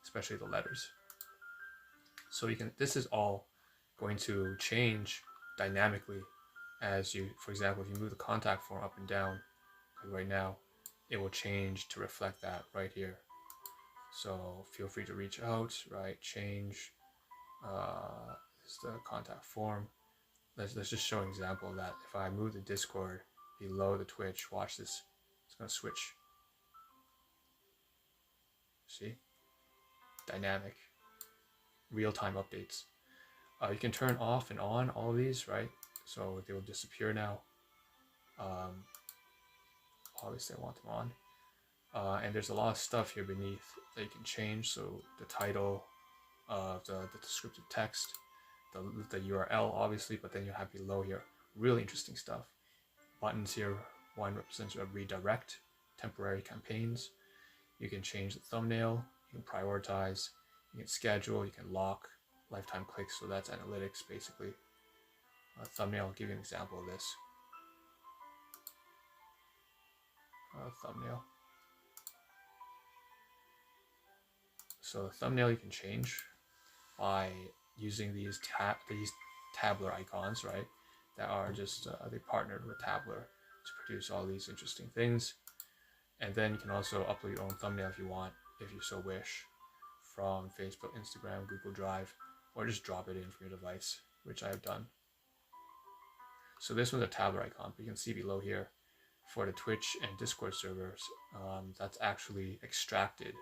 especially the letters. So you can, this is all going to change dynamically as you, for example, if you move the contact form up and down, like right now, it will change to reflect that right here. So feel free to reach out, right? Change this is the contact form. Let's just show an example of that. If I move the Discord below the Twitch, watch this. It's going to switch. See? Dynamic. Real-time updates. You can turn off and on all of these, right? So they will disappear now. Obviously I want them on. And there's a lot of stuff here beneath that you can change. So the title of the descriptive text, the URL obviously, but then you have below here really interesting stuff. Buttons here, one represents a redirect, temporary campaigns. You can change the thumbnail, you can prioritize, you can schedule, you can lock, lifetime clicks, so that's analytics basically. Thumbnail, I'll give you an example of this. Thumbnail. So the thumbnail you can change by using these tabular icons, right? That are just, they partnered with Tabler to produce all these interesting things. And then you can also upload your own thumbnail if you want, if you so wish, from Facebook, Instagram, Google Drive, or just drop it in from your device, which I have done. So this one's a tabular icon, but you can see below here for the Twitch and Discord servers, that's actually extracted.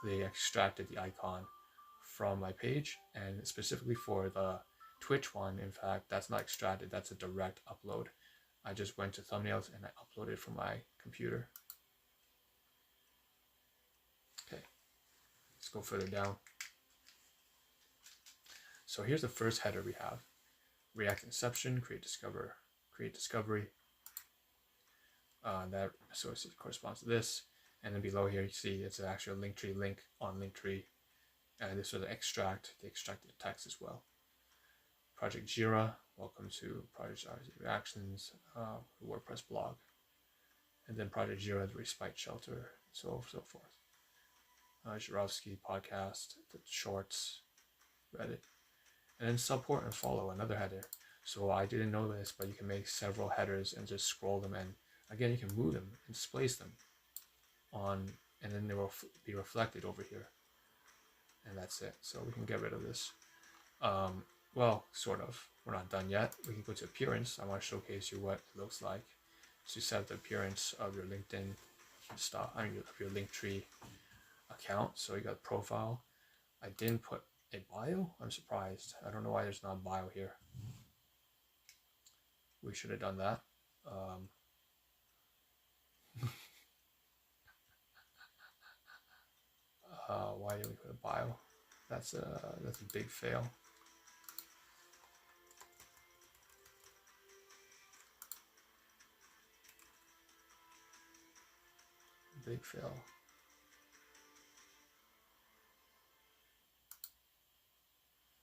They extracted the icon from my page, and specifically for the Twitch one, in fact, that's not extracted, that's a direct upload. I just went to thumbnails and I uploaded from my computer. Okay, let's go further down. So here's the first header we have. React inception, create discovery. That associate corresponds to this. And then below here you see it's an actual Linktree link on Linktree. And this was the extracted text as well. Project Jira, welcome to Project ZRA Reactions, WordPress blog. And then Project Jira, the Respite Shelter, so forth. Jurovsky podcast, the shorts, Reddit. And then support and follow, another header. So I didn't know this, but you can make several headers and just scroll them, and again you can move them and displace them on, and then they will be reflected over here. And that's it. So we can get rid of this. Well, sort of. We're not done yet. We can go to appearance. I want to showcase you what it looks like. So you set the appearance of your LinkedIn stuff, I mean of your Linktree account. So you got profile. I didn't put a bio. I'm surprised. I don't know why there's not a bio here. We should have done that. Why didn't we put a bio? That's a big fail. Big fail.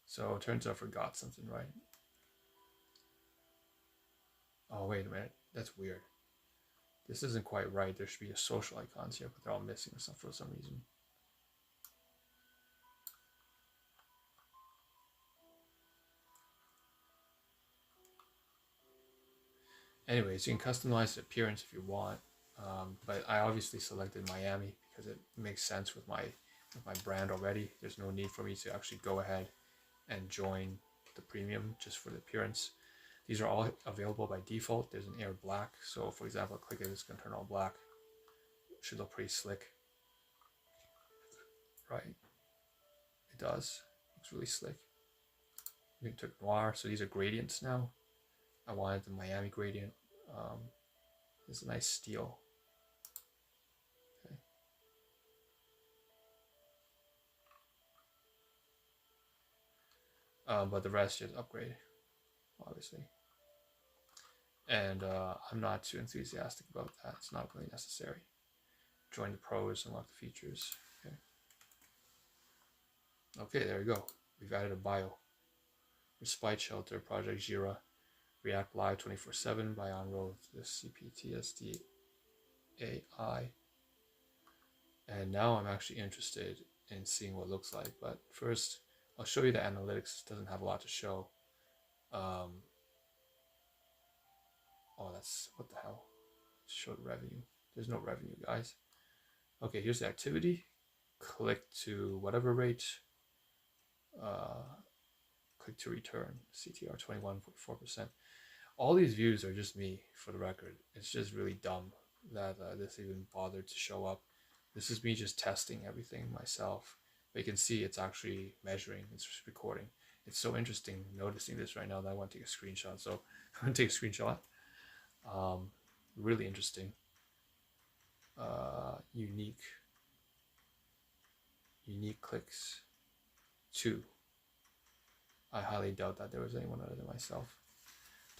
So it turns out I forgot something, right? Oh, wait a minute. That's weird. This isn't quite right. There should be a social icons here, but they're all missing for some reason. Anyways, you can customize the appearance if you want, but I obviously selected Miami because it makes sense with my brand already. There's no need for me to actually go ahead and join the premium just for the appearance. These are all available by default. There's an air black, so for example, click it, it's going to turn all black. It should look pretty slick, right? It does. Looks really slick. We took noir, so these are gradients now. I wanted the Miami gradient. It's a nice steel. Okay. But the rest just upgrade, obviously. And I'm not too enthusiastic about that. It's not really necessary. Join the pros, unlock the features. Okay. Okay, there we go. We've added a bio. Respite shelter, Project ZRA, React Live 24/7 by on-road, the CPTSD AI. And now I'm actually interested in seeing what it looks like. But first, I'll show you the analytics. It doesn't have a lot to show. Oh, that's, what the hell? Show the revenue. There's no revenue, guys. Okay, here's the activity. Click to whatever rate. Click to return. CTR 21.4%. All these views are just me, for the record. It's just really dumb that this even bothered to show up. This is me just testing everything myself. But you can see it's actually measuring, it's just recording. It's so interesting noticing this right now that I want to take a screenshot. So I'm going to take a screenshot. Really interesting. Unique clicks. 2. I highly doubt that there was anyone other than myself.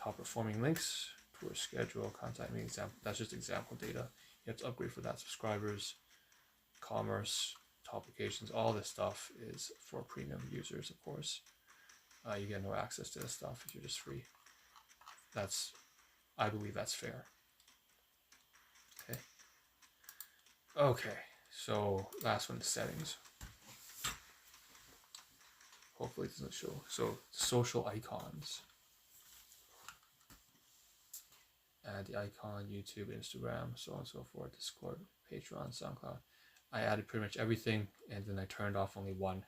Top performing links, tour schedule, contact me, example. That's just example data. You have to upgrade for that. Subscribers, commerce, top locations, all this stuff is for premium users, of course. You get no access to this stuff if you're just free. I believe that's fair. Okay. Okay, so last one is settings. Hopefully it doesn't show. So social icons. Add the icon, YouTube, Instagram, so on and so forth, Discord, Patreon, SoundCloud. I added pretty much everything, and then I turned off only one,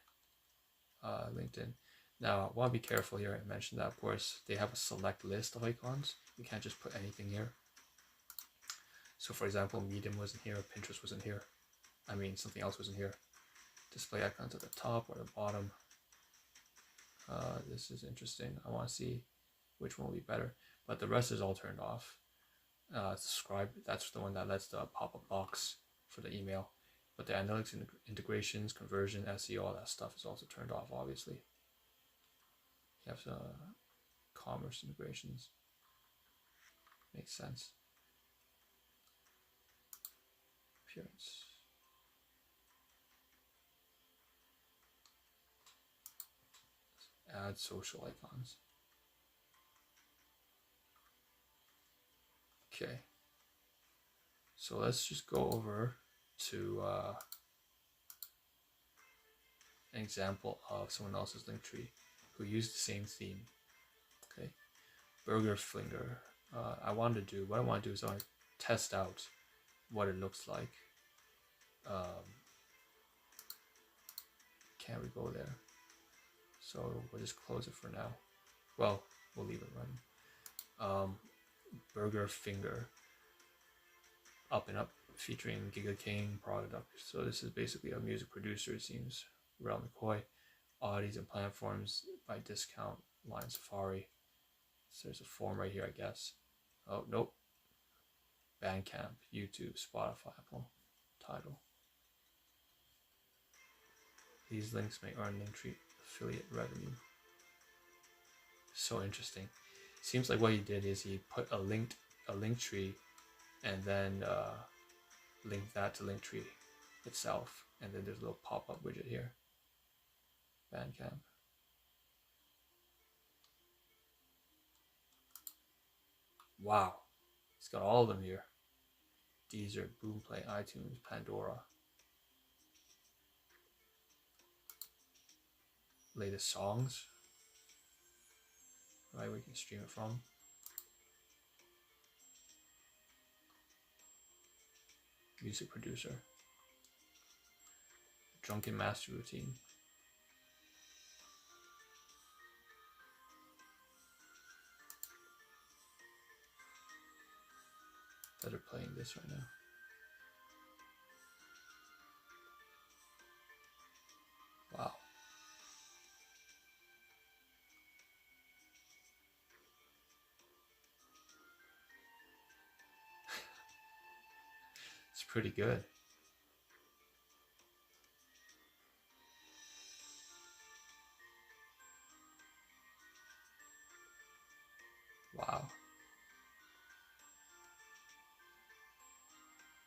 LinkedIn. Now, I want to be careful here. I mentioned that, of course, they have a select list of icons. You can't just put anything here. So, for example, Medium wasn't here, Pinterest wasn't here. I mean, something else wasn't here. Display icons at the top or the bottom. This is interesting. I want to see which one will be better. But the rest is all turned off. Subscribe, that's the one that lets the pop-up box for the email. But the analytics, integrations, conversion, SEO, all that stuff is also turned off, obviously. You have commerce integrations. Makes sense. Appearance. Add social icons. Okay. So let's just go over to an example of someone else's link tree who used the same theme. Okay. Burger Flinger. What I want to do is I want to test out what it looks like. Can't we go there? So we'll just close it for now. Well, we'll leave it running. Burger Finger. Up and Up, featuring Giga King product. So this is basically a music producer, it seems. Rel McCoy. Oddies and platforms by discount. Line Safari. So there's a form right here, I guess. Oh, nope. Bandcamp, YouTube, Spotify, Apple. Title. These links may earn Linktree affiliate revenue. So interesting. Seems like what he did is he put a Linktree and then link that to Linktree itself, and then there's a little pop-up widget here. Bandcamp. Wow, it's got all of them here. Deezer, Boomplay, iTunes, Pandora. Latest songs. Right, we can stream it from. Music producer. Drunken master routine. That are playing this right now. Wow. It's pretty good. Wow.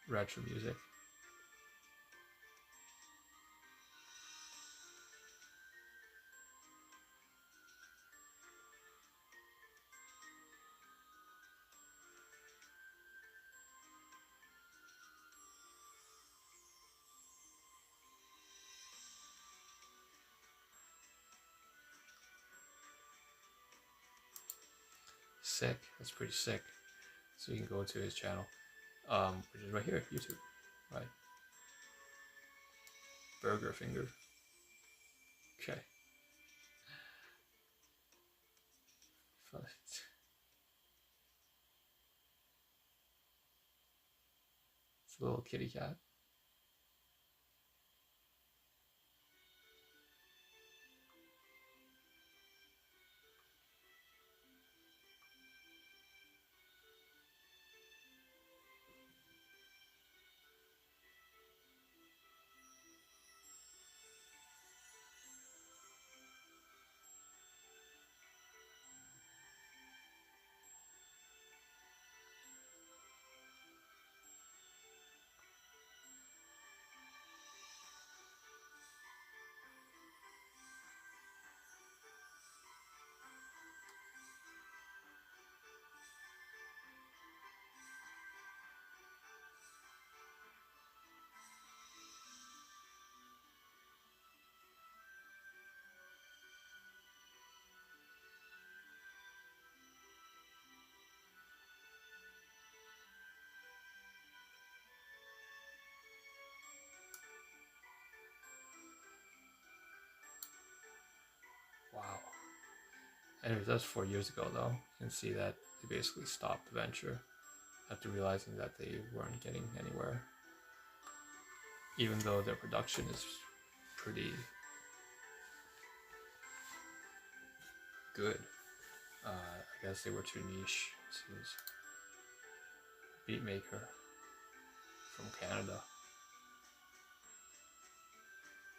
Retro music. Sick. That's pretty sick. So you can go to his channel, which is right here, YouTube, right? Burger Finger. Okay. It's a little kitty cat. Wow. Anyways, that's 4 years ago though. You can see that they basically stopped the venture after realizing that they weren't getting anywhere. Even though their production is pretty good. I guess they were too niche. Seems beat maker from Canada.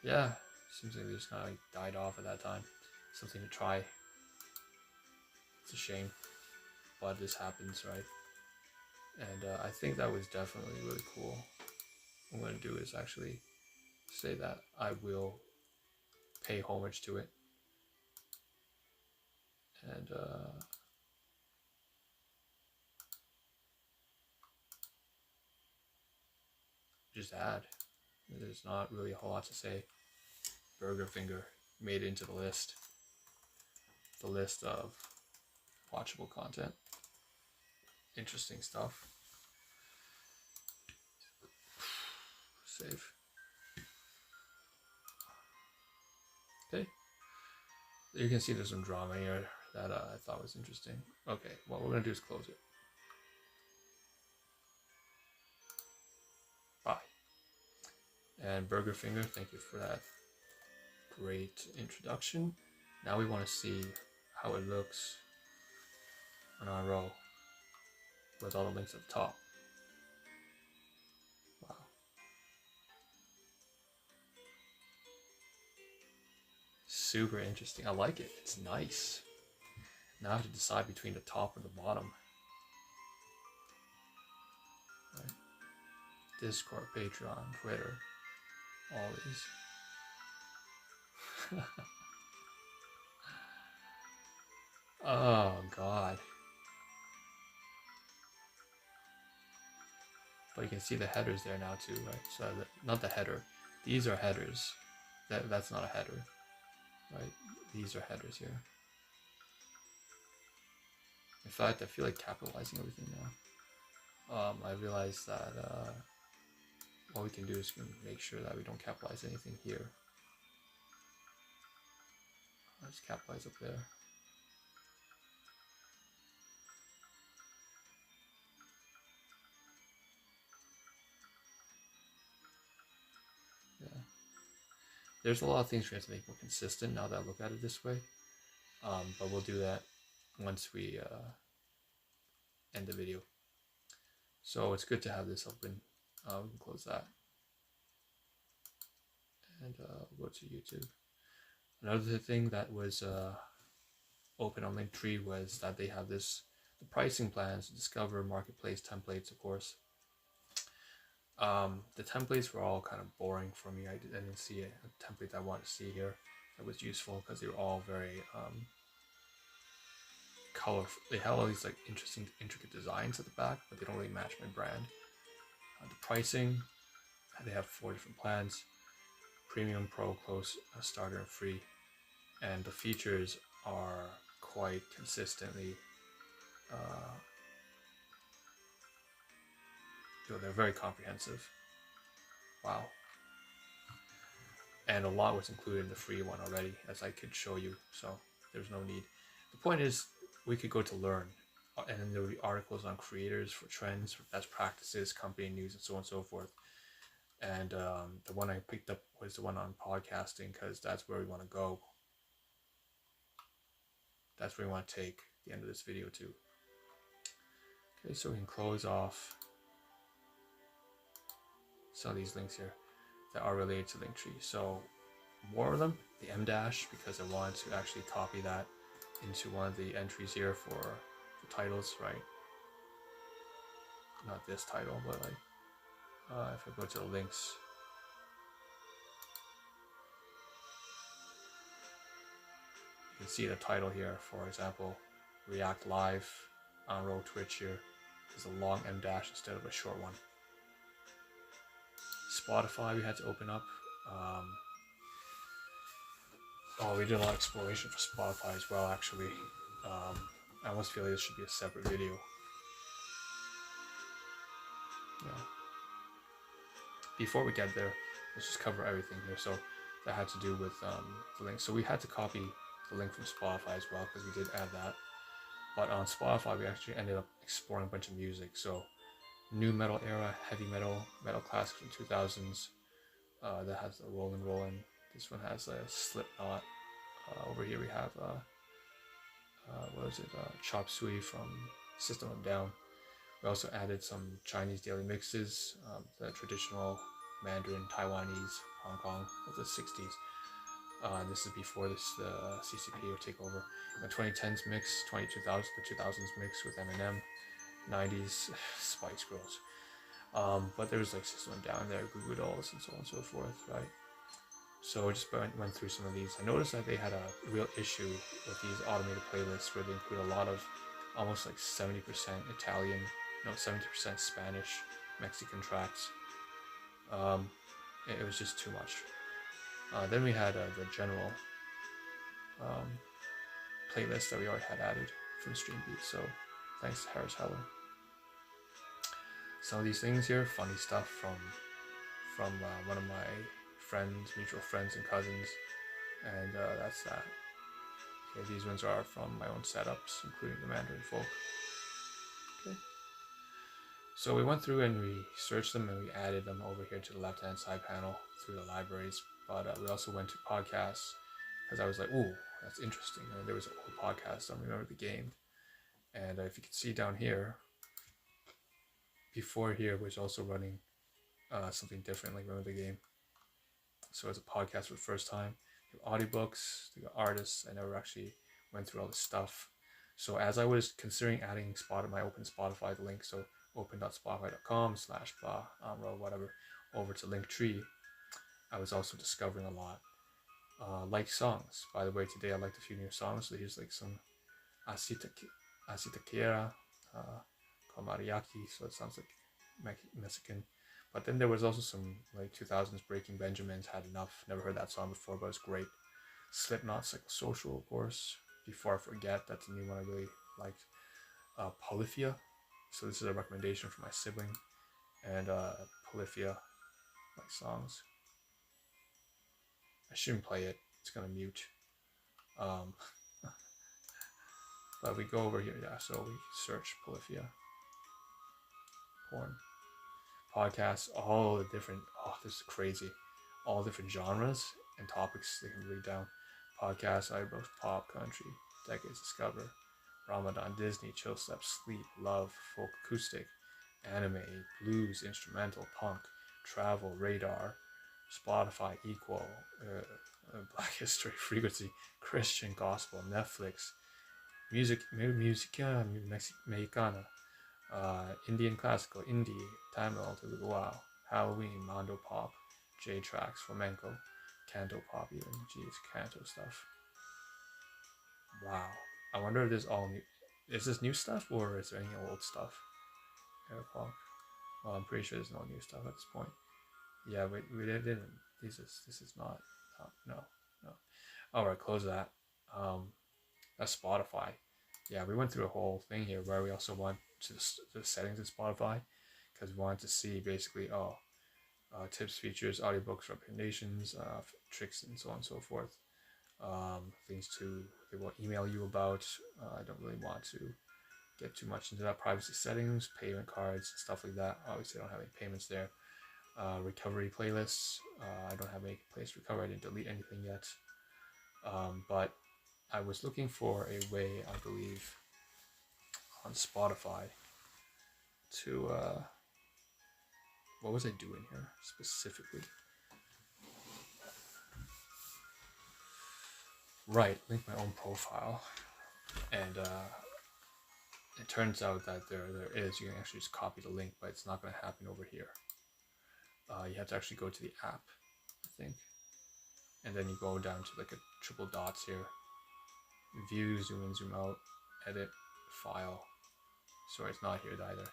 Yeah, seems like they just kind of like died off at that time. Something to try. It's a shame, but this happens, right? And I think that was definitely really cool. What I'm going to do is actually say that I will pay homage to it. And just add. There's not really a whole lot to say. Burger Finger made it into the list. The list of watchable content. Interesting stuff. Save. Okay. You can see there's some drama here that I thought was interesting. Okay, what we're going to do is close it. Bye. And Burger Finger, thank you for that great introduction. Now we want to see how it looks on our row with all the links at the top. Wow. Super interesting. I like it. It's nice. Now I have to decide between the top and the bottom. Right. Discord, Patreon, Twitter, all these. Oh God. you can see the headers there now too, right? So not the header. These are headers. That's not a header, right? These are headers here. In fact, I feel like capitalizing everything now. I realized that what we can do is make sure that we don't capitalize anything here. I'll just capitalize up there. Yeah. There's a lot of things we have to make more consistent now that I look at it this way. But we'll do that once we end the video. So it's good to have this open. We can close that. And we'll go to YouTube. Another thing that was open on Linktree was that they have the pricing plans, Discover, Marketplace, templates, of course. The templates were all kind of boring for me. I didn't see a template I wanted to see here that was useful because they were all very colorful. They had all these like interesting, intricate designs at the back, but they don't really match my brand. The pricing, they have 4 different plans: Premium, Pro, Close, Starter, and Free. And the features are quite consistently, they're very comprehensive. Wow. And a lot was included in the free one already, as I could show you, so there's no need. The point is, we could go to learn, and then there will be articles on creators, for trends, for best practices, company news, and so on and so forth. And the one I picked up was the one on podcasting, because that's where we want to go. That's where we want to take the end of this video too. Okay, so we can close off some of these links here that are related to Linktree. So more of them, the M dash, because I wanted to actually copy that into one of the entries here for titles, right? Not this title, but like if I go to the links, you can see the title here. For example, React Live on Roll Twitch here is a long M dash instead of a short one. Spotify we had to open up. Oh, we did a lot of exploration for Spotify as well, actually. I almost feel like this should be a separate video. Yeah. Before we get there, let's just cover everything here. So that had to do with the link. So we had to copy the link from Spotify as well, because we did add that. But on Spotify, we actually ended up exploring a bunch of music. So new metal era, heavy metal, metal classics from 2000s. That has the Rollin'. This one has a Slipknot. Over here we have what is it? Chop Suey from System of a Down. We also added some Chinese daily mixes, the traditional Mandarin, Taiwanese, Hong Kong of the 60s. This is before the CCP or takeover. The 2010s mix, 2000s, the 2000s mix with Eminem, 90s Spice Girls. But there was like System of a Down there, Goo Goo Dolls, and so on and so forth, right? So I just went through some of these. I noticed that they had a real issue with these automated playlists where they include a lot of almost like 70% Italian, 70% Spanish, Mexican tracks. It was just too much. Then we had the general playlist that we already had added from Streambeat. So thanks to Harris Heller. Some of these things here, funny stuff from one of my friends, mutual friends and cousins, and that's that. Okay, these ones are from my own setups, including the Mandarin folk. Okay, so we went through and we searched them and we added them over here to the left hand side panel through the libraries, but we also went to podcasts, because I was like, ooh, that's interesting. And there was an old podcast on Remember the Game, and if you can see down here, before here was also running something different, like Remember the Game. So it's a podcast for the first time. They have audiobooks, they got artists. I never actually went through all this stuff. So as I was considering adding my open Spotify link, so open.spotify.com/blah, whatever, over to Linktree, I was also discovering a lot. Like songs. By the way, today I liked a few new songs. So here's like some Asita Kiera, called Mariaki. So it sounds like Mexican. But then there was also some like 2000s Breaking Benjamins, Had Enough. Never heard that song before, but it's great. Slipknot, Psychosocial, of course. Before I Forget, that's a new one I really liked. Polyphia. So this is a recommendation from my sibling. And Polyphia, like songs. I shouldn't play it. It's gonna mute. But we go over here, yeah. So we search Polyphia, porn, podcasts, all the different. Oh, this is crazy. All different genres and topics they can read down. Podcasts, eyebrows, pop, country, decades, discover, Ramadan, Disney, chill step, sleep, love, folk, acoustic, anime, blues, instrumental, punk, travel, radar, Spotify, equal, Black History, frequency, Christian, gospel, Netflix, música mexicana, Indian classical, indie, Tamil, Telugu, wow, Halloween, Mondo pop, J tracks, flamenco, canto pop, even, geez, canto stuff. Wow, I wonder if this all new. Is this new stuff or is there any old stuff? Air clock. Well, I'm pretty sure there's no new stuff at this point. Yeah, we didn't. This is not. No. All right, close that. That's Spotify. Yeah, we went through a whole thing here where we also went to the settings of Spotify because we wanted to see basically tips, features, audiobooks, recommendations, tricks, and so on and so forth. Things they will email you about. I don't really want to get too much into that. Privacy settings, payment cards, stuff like that. Obviously, I don't have any payments there. Recovery playlists. I don't have any place to recover. I didn't delete anything yet. But I was looking for a way, I believe, on Spotify to what was I doing here specifically? Right, link my own profile, and it turns out that there is. You can actually just copy the link, but it's not going to happen over here. You have to actually go to the app, I think, and then you go down to like a triple dots here. View, zoom in, zoom out, edit, file. Sorry, it's not here either,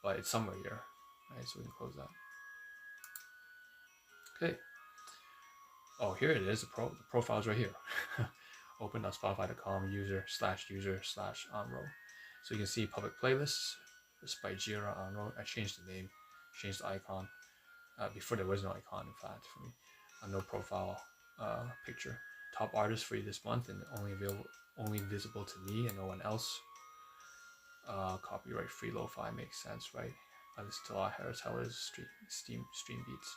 but it's somewhere here. Right, so we can close that. Okay. Oh, here it is. The profile's right here. Open.spotify.com user/onroll. So you can see public playlists. This by ZRA onroll. I changed the name, changed the icon. Before there was no icon, in fact, for me. No profile picture. Top artist for you this month and only visible to me and no one else. Copyright free lo-fi makes sense, right? I listen to a lot of Harris Heller's stream beats.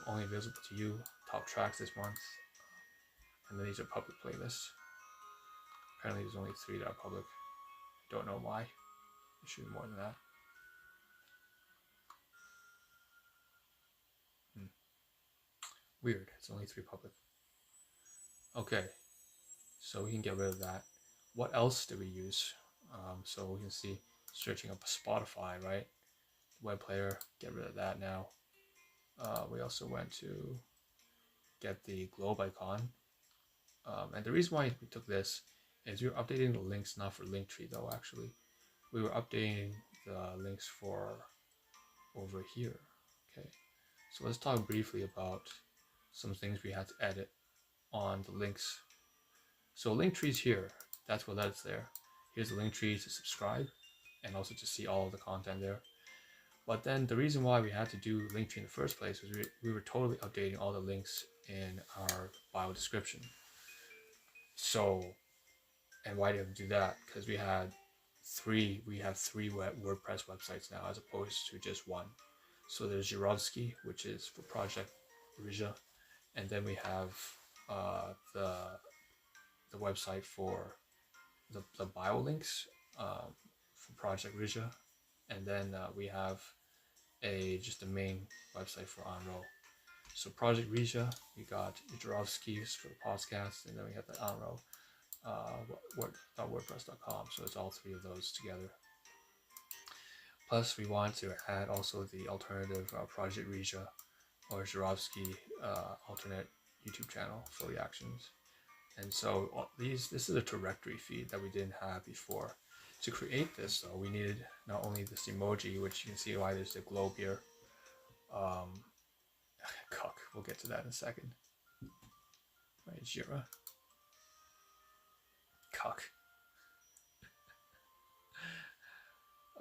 Only visible to you. Top tracks this month. And then these are public playlists. Apparently there's only 3 that are public. Don't know why. There should be more than that. Weird. It's only 3 public. Okay. So we can get rid of that. What else do we use? So we can see searching up Spotify, right? Web player. Get rid of that now. We also went to get the globe icon. And the reason why we took this is we were updating the links, not for Linktree though, actually. We were updating the links for over here. Okay, so let's talk briefly about some things we had to edit on the links. So Linktree's here. That's what that's there. Here's the Linktree to subscribe and also to see all of the content there. But then the reason why we had to do Linktree in the first place was we were totally updating all the links in our bio description. So, and why did we have to do that? Because we have three WordPress websites now as opposed to just one. So there's Jurovsky, which is for Project Rija, and then we have the website for the bio links for Project Rija, and then we have just the main website for Onroll. So Project Rija, we got Jurovsky's for the podcast, and then we have the Onroll .wordpress.com. So it's all 3 of those together. Plus, we want to add also the alternative Project Rija or Jurovsky alternate YouTube channel for reactions. And so this is a directory feed that we didn't have before. To create this, though, we needed not only this emoji, which you can see why there's the globe here. Cuck, we'll get to that in a second. Right, Jira. Cuck.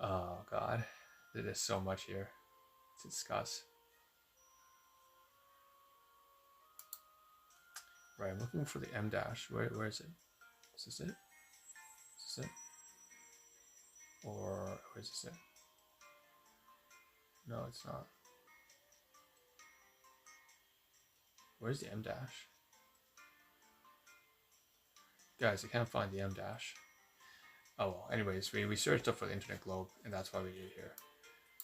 Oh god, there's so much here to discuss. Right, I'm looking for the M dash. Where is it? Is this it? Is this it? Or is this it? No, it's not. Where's the M dash? Guys, I can't find the M dash. Oh well, anyways, we searched up for the internet globe, and that's why we did it here.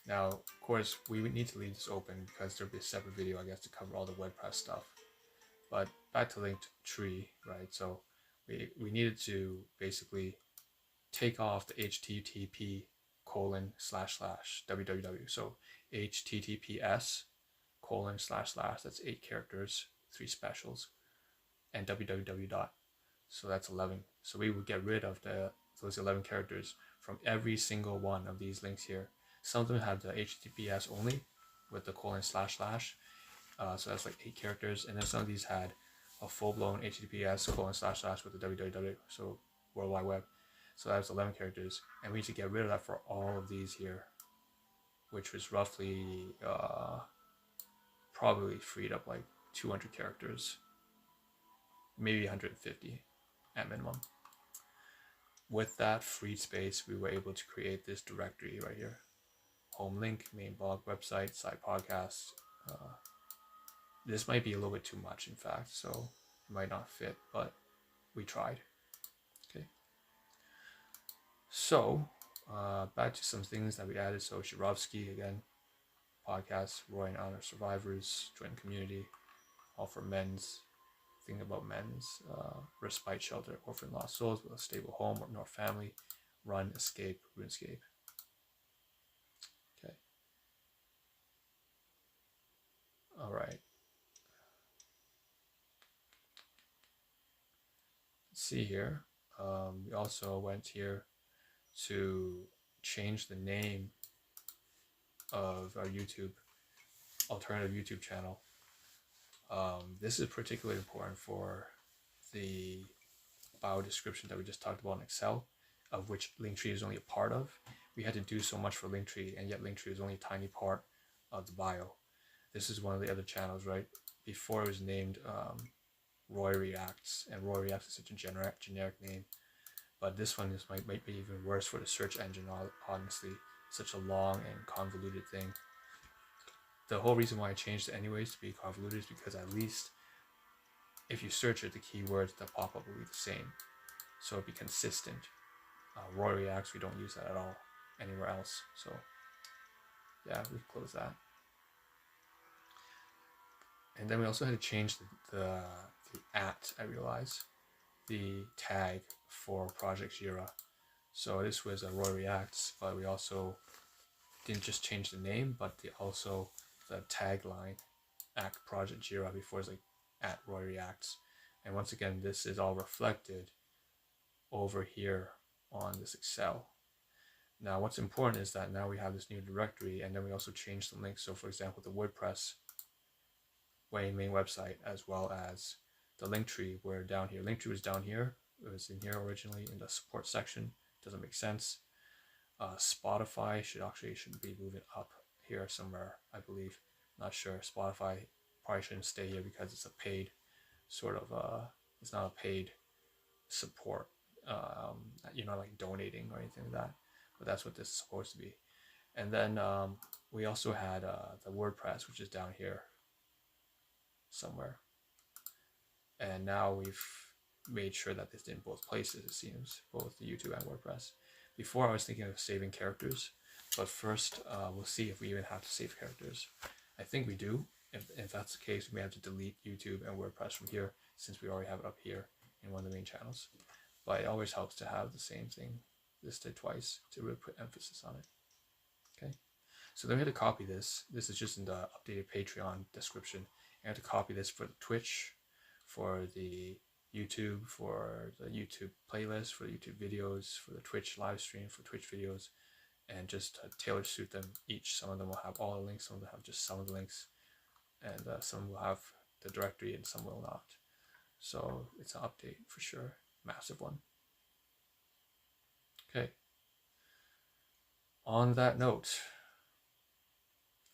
Now, of course, we would need to leave this open because there'll be a separate video, I guess, to cover all the WordPress stuff. But back to linked tree, right? So we needed to basically take off the http ://www. So https : that's 8 characters, 3 specials, and www. So that's 11. So we would get rid of those 11 characters from every single one of these links here. Some of them have the https only with the : //. So that's like 8 characters, and then some of these had a full-blown https : // with the www, so World Wide Web. So that was 11 characters, and we need to get rid of that for all of these here, which was roughly probably freed up like 200 characters, maybe 150 at minimum. With that freed space, we were able to create this directory right here: home link, main blog, website, side podcast. This might be a little bit too much, in fact, so it might not fit, but we tried. Okay. So back to some things that we added. So Shirovsky again, podcast, Roy and Honor Survivors, join community, all for men's. Think about men's, respite shelter, orphan lost souls with a stable home nor family, run, escape, RuneScape. Okay. All right. Let's see here. We also went here to change the name of our alternative YouTube channel. This is particularly important for the bio description that we just talked about in Excel, of which Linktree is only a part of. We had to do so much for Linktree, and yet Linktree is only a tiny part of the bio. This is one of the other channels, right? Before it was named Roy Reacts, and Roy Reacts is such a generic name. But this one might be even worse for the search engine, honestly. Such a long and convoluted thing. The whole reason why I changed it anyways to be convoluted is because at least if you search it, the keywords that pop up will be the same. So it'll be consistent. Roy Reacts, we don't use that at all anywhere else. So yeah, we close that. And then we also had to change the I realized, the tag for Project Jira. So this was a Roy Reacts, but we also didn't just change the name, but also the tagline, Project Jira, before it's like @Roy Reacts. And once again, this is all reflected over here on this Excel. Now what's important is that now we have this new directory, and then we also changed the links. So for example, the WordPress main website, as well as the Linktree were down here. Linktree was down here. It was in here originally in the support section. Doesn't make sense. Spotify should be moving up here somewhere, I believe. Not sure. Spotify probably shouldn't stay here because it's a paid sort of it's not a paid support. You're not like donating or anything like that, but that's what this is supposed to be. And then we also had the WordPress, which is down here somewhere. And now we've made sure that it's in both places, it seems, both the YouTube and WordPress. Before I was thinking of saving characters, but first we'll see if we even have to save characters. I think we do. If that's the case, we may have to delete YouTube and WordPress from here, since we already have it up here in one of the main channels. But it always helps to have the same thing listed twice to really put emphasis on it. Okay, so then we had to copy this. This is just in the updated Patreon description. I had to copy this for the Twitch, for the YouTube for the YouTube playlist, for the YouTube videos, for the Twitch live stream, for Twitch videos, and just tailor suit them each. Some of them will have all the links, some of them have just some of the links, and some will have the directory and some will not. So it's an update for sure, massive one. Okay. On that note,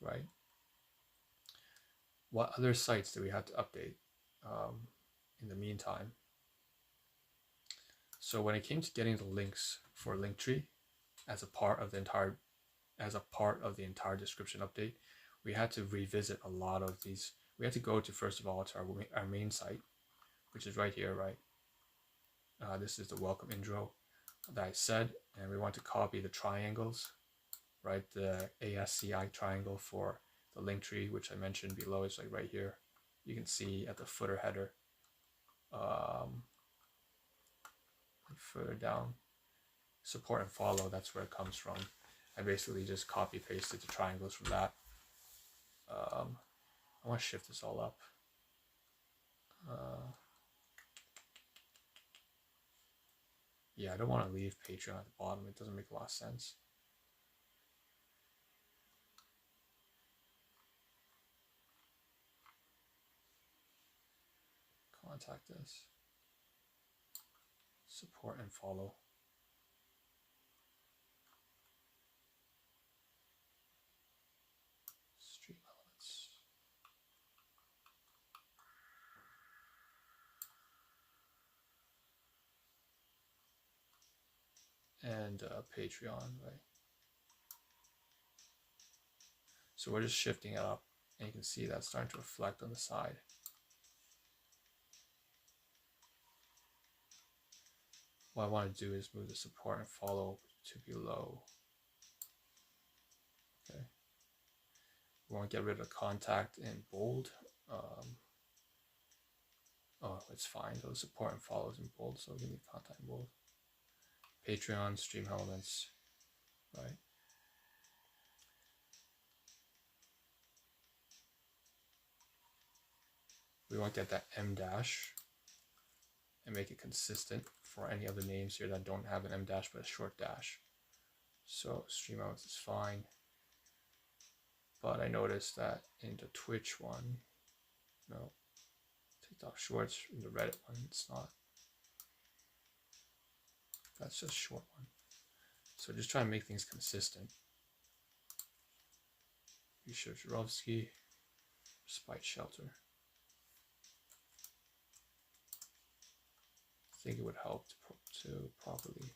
right? What other sites do we have to update in the meantime? So when it came to getting the links for Linktree as a part of the entire description update, we had to revisit a lot of these. We had to go to, first of all, to our main site, which is right here, right? This is the welcome intro that I said, and we want to copy the triangles, right? The ASCI triangle for the link tree, which I mentioned below, is like right here. You can see at the footer header, further down, support and follow, that's where it comes from. I basically just copy pasted the triangles from that. I want to shift this all up. Yeah, I don't want to leave Patreon at the bottom. It doesn't make a lot of sense. Contact us. Support and follow. Stream elements. And Patreon, right? So we're just shifting it up, and you can see that's starting to reflect on the side. What I want to do is move the support and follow to below. Okay. We want to get rid of contact in bold. Oh, it's fine. So the support and follow is in bold, so give me contact in bold. Patreon, stream elements, right? We want to get that M dash and make it consistent for any other names here that don't have an M dash but a short dash. So stream elements is fine. But I noticed that in the Twitch one, no, TikTok Shorts, in the Reddit one, it's not. That's just short one. So just try and make things consistent. Jurovsky, Spite Shelter. I think it would help to properly.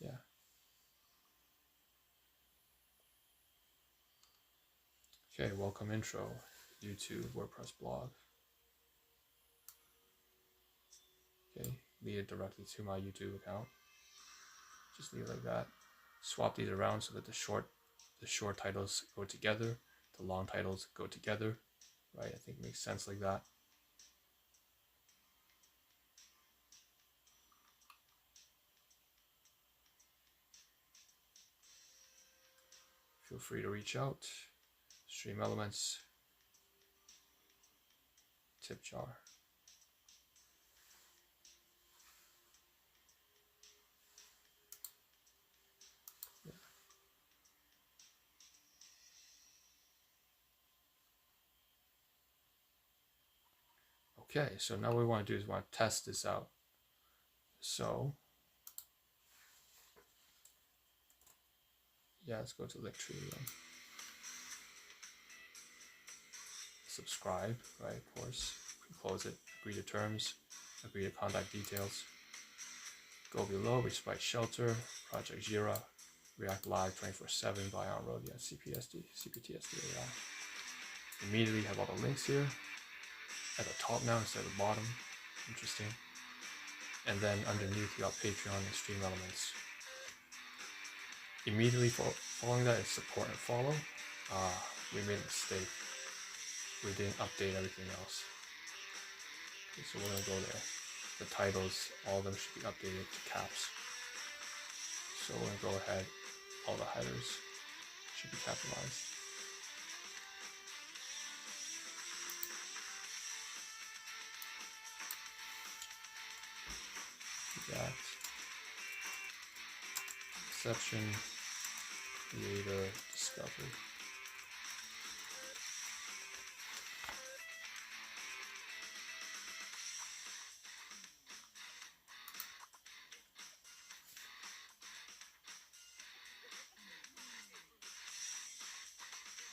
Yeah. Okay, welcome intro, YouTube, WordPress blog. Okay, lead it directly to my YouTube account. Just leave it like that. Swap these around so that the short titles go together, the long titles go together, right? I think it makes sense like that. Feel free to reach out. Stream elements, tip jar. Yeah. Okay, so now what we want to do is we want to test this out. So yeah, let's go to Linktree again. Subscribe, right? Of course. Close it. Agree to terms. Agree to contact details. Go below. Respite Shelter. Project ZRA. React Live 24/7 by on road. Yeah, CPTSD. AI. Immediately have all the links here at the top now instead of the bottom. Interesting. And then underneath you got Patreon and stream elements. Immediately following that is support and follow. We made a mistake. We didn't update everything else. Okay, so we're gonna go there. The titles, all of them should be updated to caps. So we're going to go ahead, all the headers should be capitalized. React, inception, creator, discovery.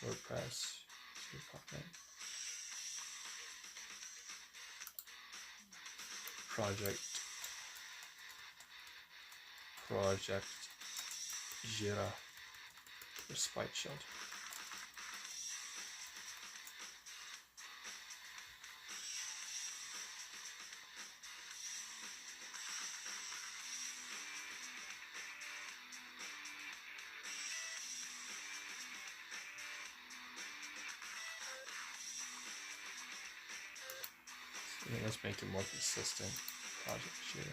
WordPress, project ZRA, respite shelter. Yeah, let's make it more consistent. Project ZRA.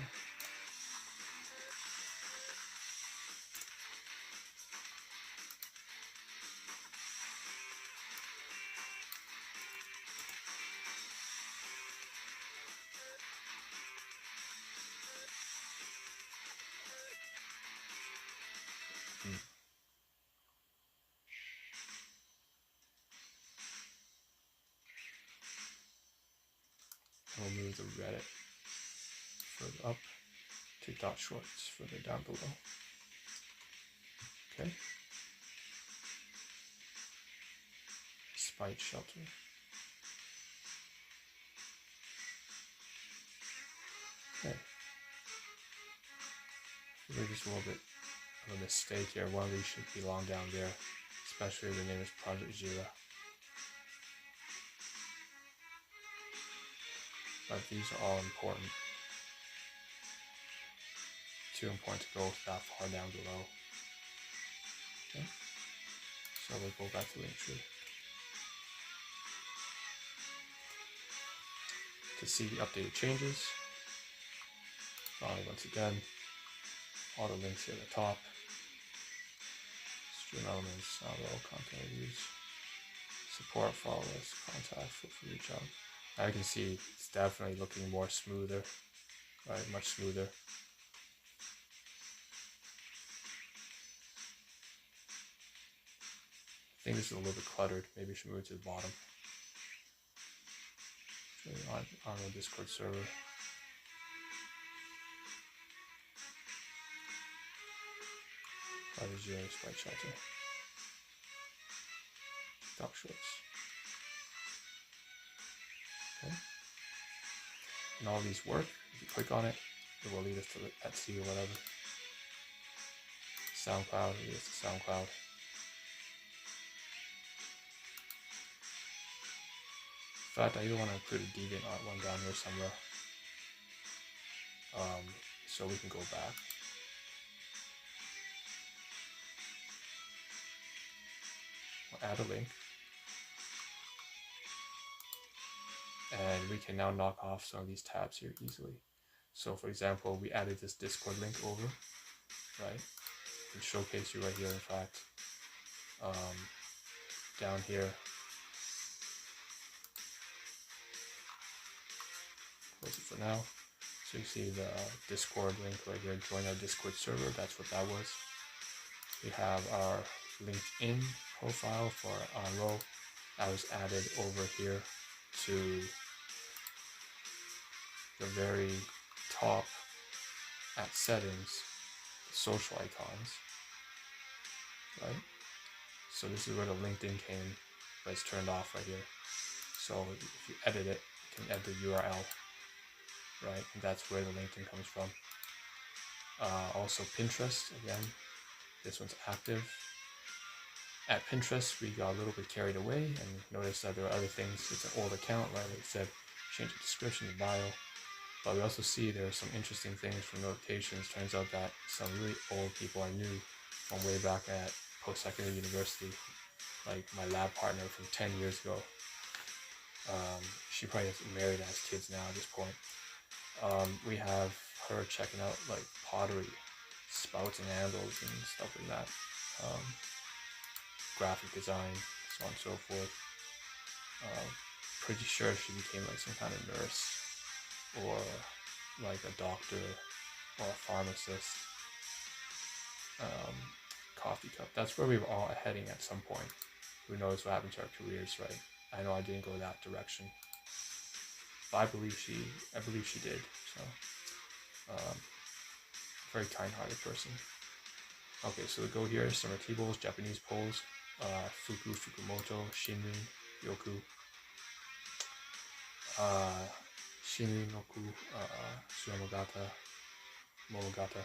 We'll move the Reddit further up, TikTok shorts further down below. Okay. Spite shelter. Okay. I think there's a little bit of a mistake here. One of these should belong down there, especially the name is Project ZRA. But these are all important. Too important to go that far down below. Okay. So we'll go back to Linktree. To see the updated changes, once again, all the links here at the top. Stream elements, download, content reviews, support, follow us, contact, feel free to reach out. I can see it's definitely looking more smoother, right? Much smoother. I think this is a little bit cluttered. Maybe I should move it to the bottom. On the Discord server. Project ZRA Spite Shelter. TikTok shorts. Okay. And all these work. If you click on it, it will lead us to Etsy or whatever. SoundCloud, lead us to SoundCloud. In fact, I even want to include a DeviantArt one down here somewhere. So we can go back. We'll add a link. And we can now knock off some of these tabs here easily. So for example, we added this Discord link over, right? And showcase you right here, in fact. Down here. Close it for now. So you see the Discord link right here, join our Discord server, that's what that was. We have our LinkedIn profile for our row. That was added over here to the very top at settings, the social icons, right? So this is where the LinkedIn came, but it's turned off right here. So if you edit it, you can add the URL, right? And that's where the LinkedIn comes from. Also Pinterest, again, this one's active. At Pinterest, we got a little bit carried away and noticed that there are other things. It's an old account, right? Like it said, change the description, the bio. But we also see there are some interesting things from notifications. Turns out that some really old people I knew from way back at post-secondary university, like my lab partner from 10 years ago. She probably is married and has kids now at this point. We have her checking out like pottery. spouts and handles and stuff like that. Graphic design, so on and so forth. Pretty sure she became like some kind of nurse or like a doctor or a pharmacist. Coffee cup. That's where we were all heading at some point. Who knows what happened to our careers, right? I know I didn't go that direction, but I believe she did. So, very kind-hearted person. Okay, so we go here. Summer tea bowls, Japanese poles, fuku, fukumoto, shinrin, yoku, shinrin noku, suramogata, momogata.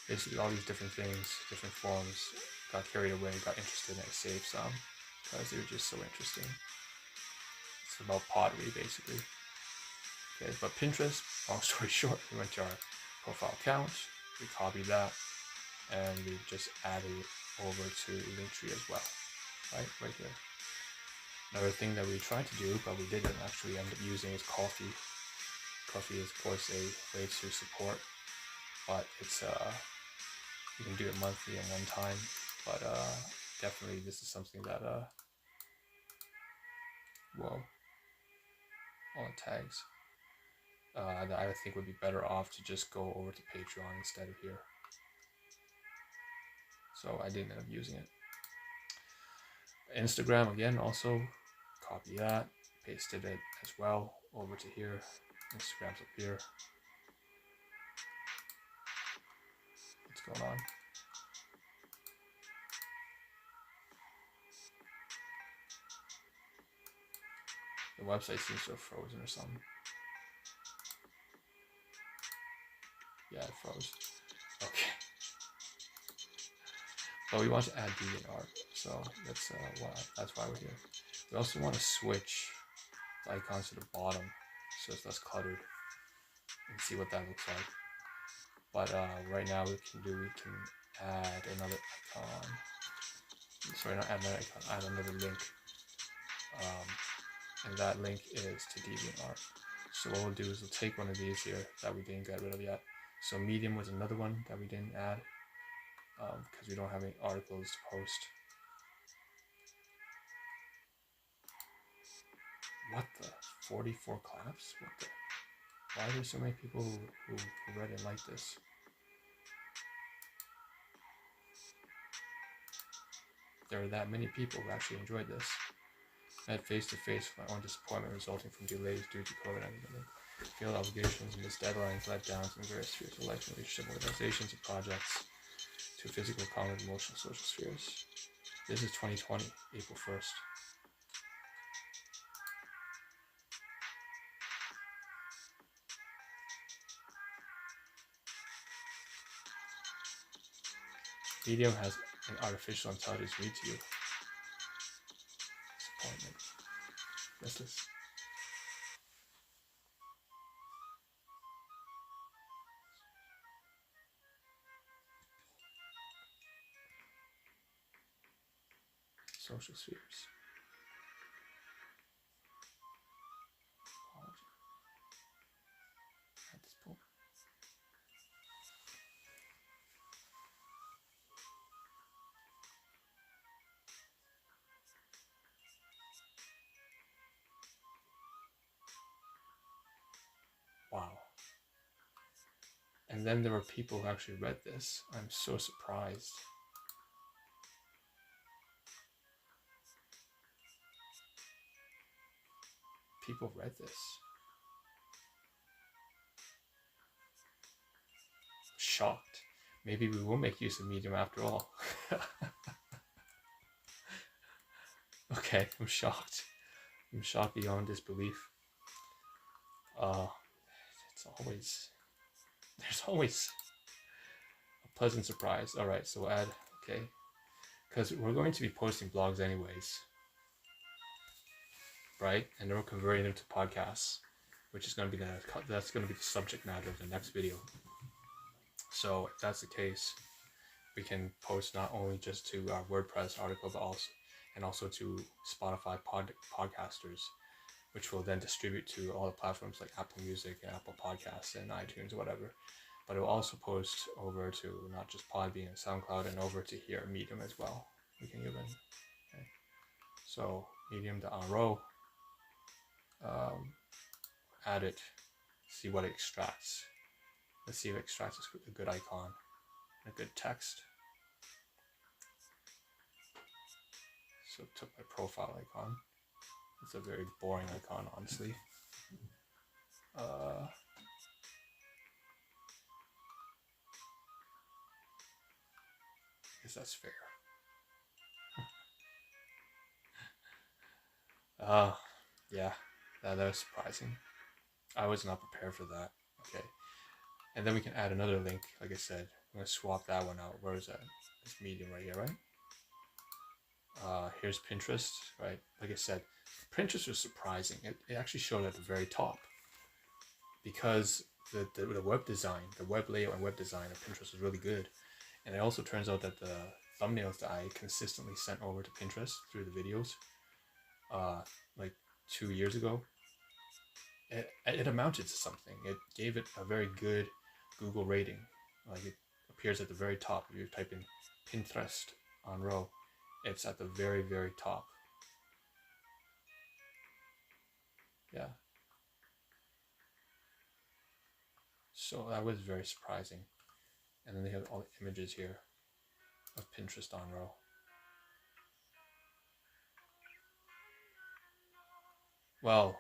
Basically all these different things, different forms. Got carried away, got interested, and I saved some because they were just so interesting. It's about pottery, basically. Okay, but Pinterest, long story short, we went to our profile account, we copied that, and we just added it over to Linktree as well, right here. Another thing that we tried to do, but we didn't actually end up using, is coffee. Coffee is, of course, a way to support, but it's you can do it monthly and one time, but definitely this is something that whoa, all the tags, that I think would be better off to just go over to Patreon instead of here. So I didn't end up using it. Instagram, again, also copy that, pasted it as well over to here. Instagram's up here. What's going on? The website seems to have frozen or something. Yeah, it froze. Okay. But we want to add DeviantArt, so that's why we're here. We also want to switch the icons to the bottom so it's less cluttered and see what that looks like. But right now we can add another icon. Sorry, not add another icon, add another link. And that link is to DeviantArt. So what we'll do is we'll take one of these here that we didn't get rid of yet. So Medium was another one that we didn't add because we don't have any articles to post. What the? 44 claps? What the? Why are there so many people who read and liked this? There are that many people who actually enjoyed this. I had face-to-face with my own disappointment resulting from delays due to COVID-19. Failed obligations and missed deadlines led down in various spheres of life and leadership organizations and projects to physical, cognitive, emotional, social spheres. This is 2020, April 1st. Medium has an artificial intelligence read to you. Disappointment. Restless. Social spheres. At this point. Wow. And then there were people who actually read this. I'm so surprised. People read this. Shocked. Maybe we will make use of Medium after all. Okay, I'm shocked. I'm shocked beyond disbelief. There's always a pleasant surprise. All right, so we'll add, okay, because we're going to be posting blogs anyways, right? And then we're converting them to podcasts, which is going to be that's going to be the subject matter of the next video. So if that's the case, we can post not only just to our WordPress article, but also to Spotify podcasters, which will then distribute to all the platforms like Apple Music and Apple Podcasts and iTunes or whatever. but it will also post over to not just Podbean and SoundCloud, and over to here, Medium as well. We can even, okay. So medium.enrow, add it, see what it extracts. Let's see if it extracts a good icon, a good text. So it took my profile icon. It's a very boring icon, honestly. I guess that's fair. Yeah, that was surprising. I was not prepared for that. Okay, and then we can add another link. Like I said, I'm gonna swap that one out. Where is that? This Medium right here, right? Here's Pinterest, right? Like I said, Pinterest was surprising. It actually showed at the very top, because the web design, the web layout and web design of Pinterest is really good. And it also turns out that the thumbnails that I consistently sent over to Pinterest through the videos, like 2 years ago, it amounted to something. It gave it a very good Google rating. Like, it appears at the very top. If you type in Pinterest on row, it's at the very, very top. Yeah. So that was very surprising. And then they have all the images here of Pinterest on row. Well,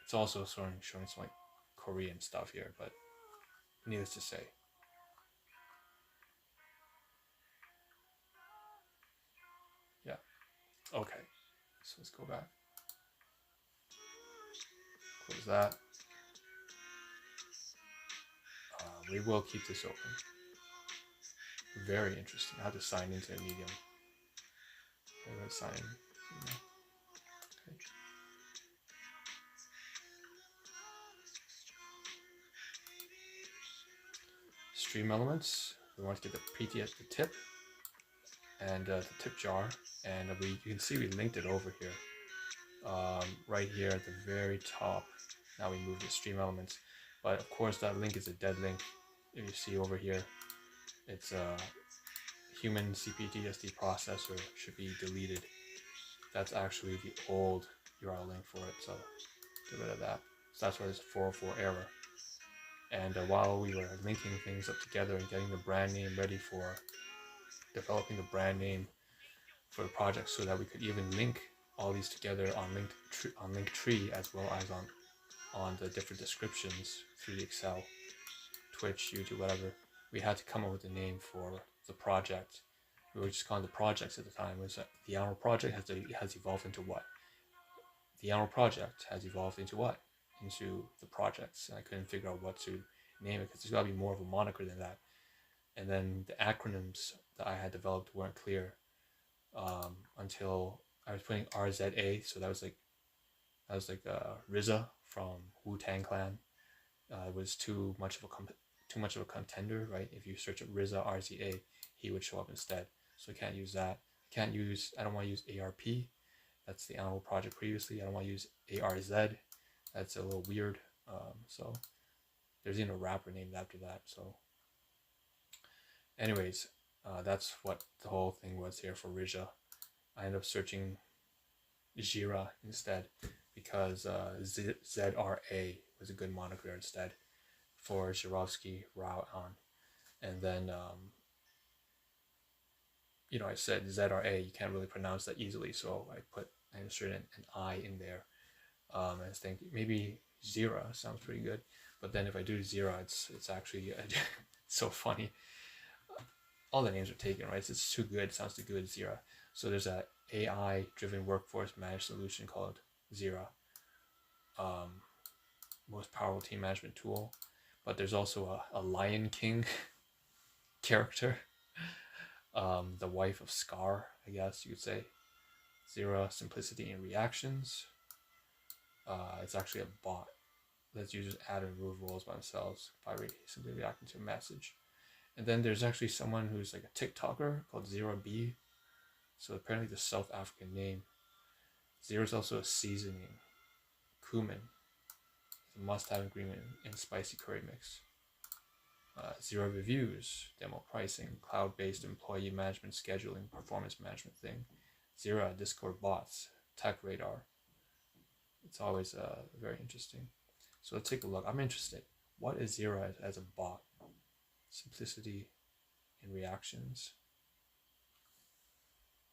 it's also showing some like Korean stuff here, but needless to say. Yeah. Okay. So let's go back. Close that. We will keep this open. Very interesting. I have to sign into a Medium. I'm going to sign in. Okay. Stream elements. We want to get the PT at the tip and the tip jar, and you can see we linked it over here. Right here at the very top. Now we move the stream elements, but of course that link is a dead link. If you see over here, it's a human CPTSD processor, should be deleted. That's actually the old URL link for it, so get rid of that. So that's why there's a 404 error. And while we were linking things up together and getting the brand name ready for developing the brand name for the project, so that we could even link all these together on Linktree, as well as on the different descriptions through the Excel, Twitch, YouTube, whatever, we had to come up with a name for the project. We were just calling the projects at the time. It was the Animal Project has evolved into what? The Animal Project has evolved into what? Into the projects. And I couldn't figure out what to name it, because there's got to be more of a moniker than that. And then the acronyms that I had developed weren't clear until I was putting RZA. So that was like RZA from Wu-Tang Clan. It was too much of a contender, right? If you search up RZA RZA, he would show up instead. So I can't use that. I don't want to use ARP. That's the Animal Project previously. I don't want to use ARZ. That's a little weird. So there's even a rapper named after that. So anyways, that's what the whole thing was here for RZA. I ended up searching ZRA instead, because ZRA was a good moniker instead for Zhirovsky, Rao, on. And then I said ZRA, you can't really pronounce that easily, so I inserted an I in there. I was thinking maybe Zira sounds pretty good, but then if I do Zira, it's actually so funny. All the names are taken, right? It's too good. It sounds too good, Zira. So there's a AI-driven workforce managed solution called Zira, most powerful team management tool. But there's also a Lion King character, the wife of Scar, I guess you could say. Zira, simplicity in reactions. It's actually a bot. Lets users add and remove roles by themselves by simply reacting to a message. And then there's actually someone who's like a TikToker called ZRA. So apparently the South African name. Zira is also a seasoning. Cumin is a must-have ingredient in spicy curry mix. ZRA reviews, demo pricing, cloud-based employee management scheduling, performance management thing, ZRA Discord bots, tech radar. It's always very interesting. So let's take a look. I'm interested. What is ZRA as a bot? Simplicity in reactions.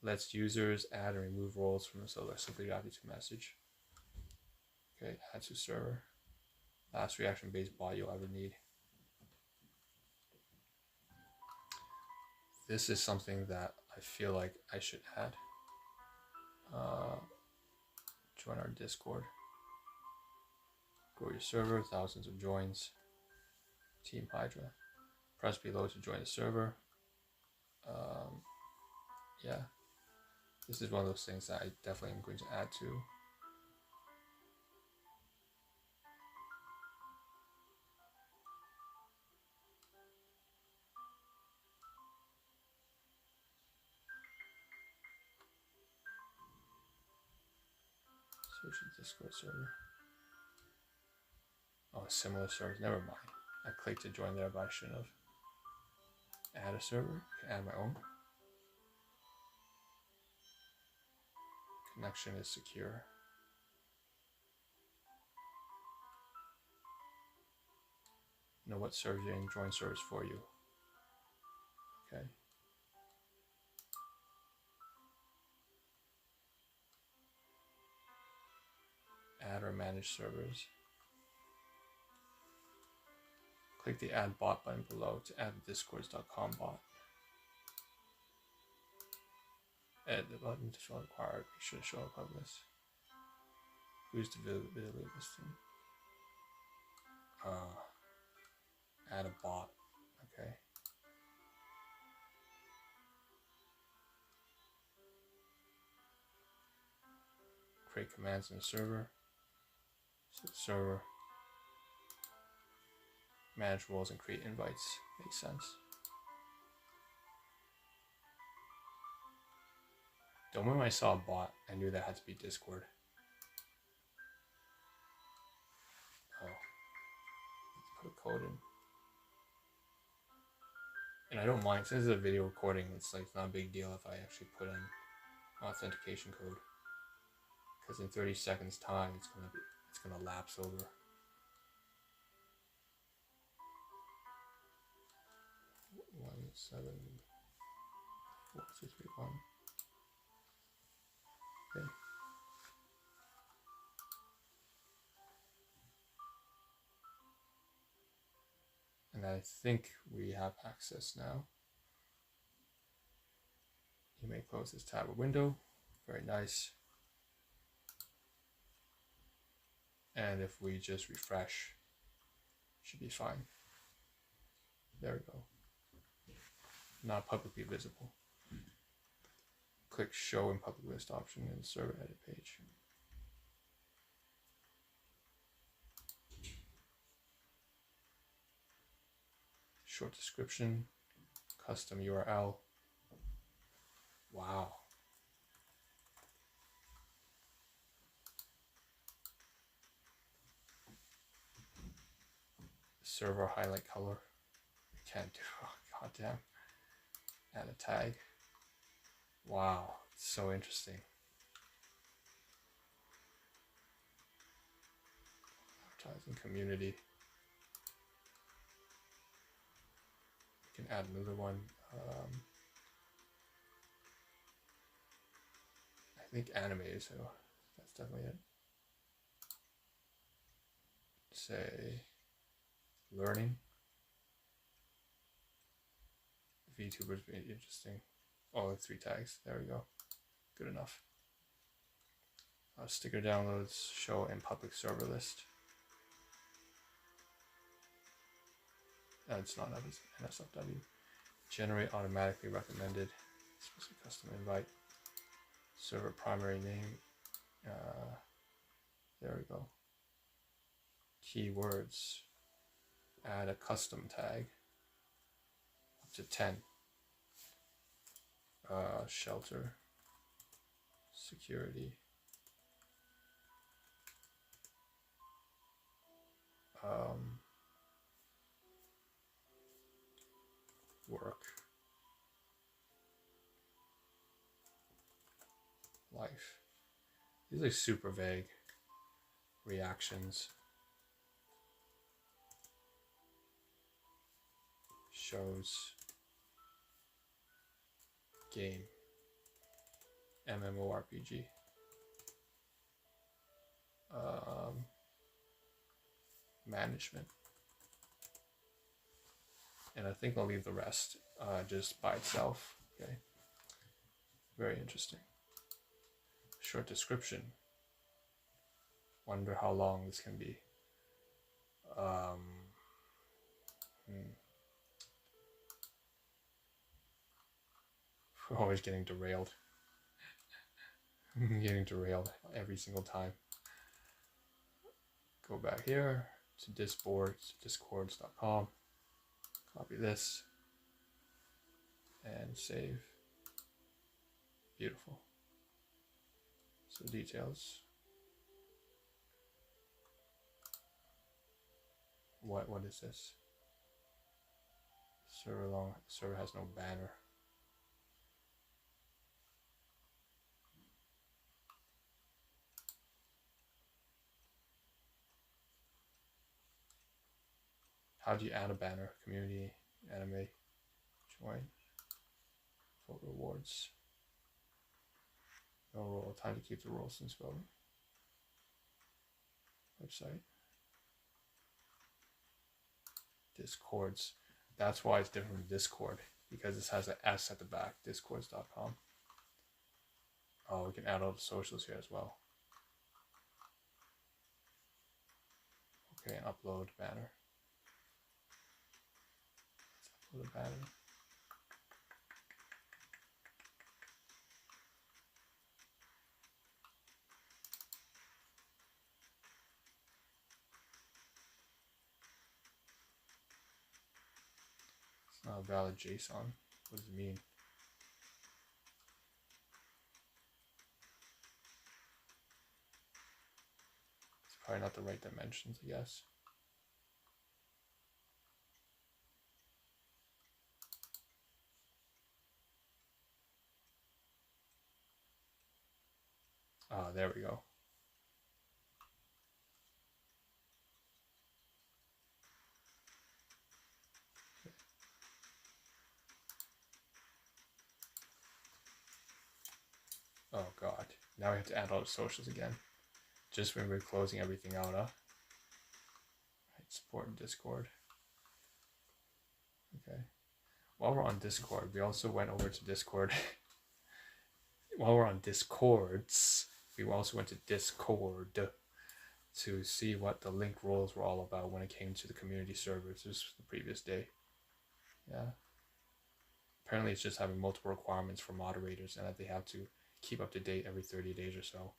Lets users add and remove roles from the server. Simply reacting to message. Okay, add to server. Last reaction-based bot you'll ever need. This is something that I feel like I should add. Join our Discord. Grow your server, thousands of joins. Team Hydra. Press below to join the server. Yeah, this is one of those things that I definitely am going to add to. Search the Discord server. Oh, similar servers. Never mind. I clicked to join there, but I shouldn't have. Add a server. I can add my own. Connection is secure. Know what server you're in. Join servers for you. Okay. Add or manage servers. Click the add bot button below to add the discords.com bot. Add the button to show required. Make sure to show a pub list. Who's the visibility listing? Add a bot. Okay. Create commands in the server. So server. Manage roles and create invites. Makes sense. The moment I saw a bot, I knew that had to be Discord. Oh. Let's put a code in. And I don't mind, since it's a video recording, it's like not a big deal if I actually put in authentication code. Because in 30 seconds time it's gonna lapse over. One, 7, 4, 2, 3, 1. Okay. And I think we have access now. You may close this tab or window. Very nice. And if we just refresh, should be fine. There we go. Not publicly visible. Click show in public list option in the server edit page. Short description, custom URL. Wow. Server highlight color. We can't do, oh, goddamn. Add a tag. Wow, it's so interesting. Advertising community. You can add another one. I think animated, so that's definitely it. Say learning. VTubers be interesting. Oh, like 3 tags. There we go. Good enough. Sticker downloads, show in public server list. It's not NSFW. Generate automatically recommended. Specific custom invite. Server primary name. There we go. Keywords. Add a custom tag. Up to 10. Shelter. Security. life. These are like super vague reactions. Shows. Game. MMORPG. Management. And I think I'll leave the rest just by itself. Okay. Very interesting. Short description. Wonder how long this can be. We're always getting derailed. Getting derailed every single time. Go back here to discords.com. Copy this and save. Beautiful. So details. What is this? Server has no banner. How do you add a banner? Community, anime, join, vote rewards. No role, time to keep the role since voting. Website. Discords. That's why it's different from Discord, because this has an S at the back, discords.com. Oh, we can add all the socials here as well. Okay, and upload banner. Let's upload a banner. It's not a valid JSON. What does it mean? It's probably not the right dimensions, I guess. Ah, there we go. Oh god, now we have to add all the socials again. Just when we're closing everything out, huh? Right, support in Discord. Okay. While we're on Discord, we also went over to Discord. While we're on Discords, we also went to Discord to see what the link roles were all about when it came to the community servers. This was the previous day. Yeah. Apparently it's just having multiple requirements for moderators and that they have to keep up to date every 30 days or so.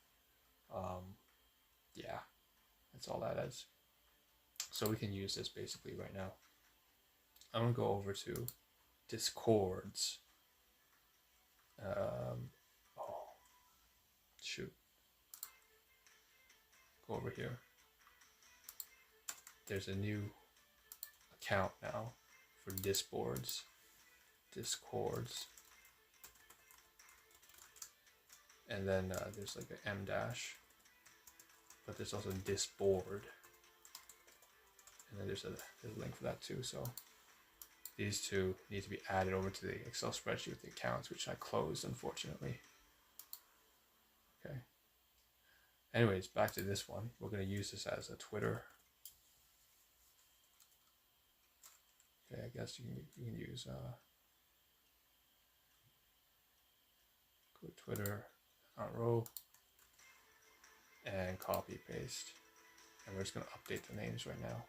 Yeah, that's all that is. So we can use this basically right now. I'm gonna go over to Discords. Oh, shoot. Go over here. There's a new account now for Discords. And then there's like an M dash, but there's also Disboard, and then there's a link for that too. So these two need to be added over to the Excel spreadsheet with the accounts, which I closed unfortunately. Okay. Anyways, back to this one. We're going to use this as a Twitter. Okay, I guess you can use go to Twitter, row, and copy paste. And we're just going to update the names right now.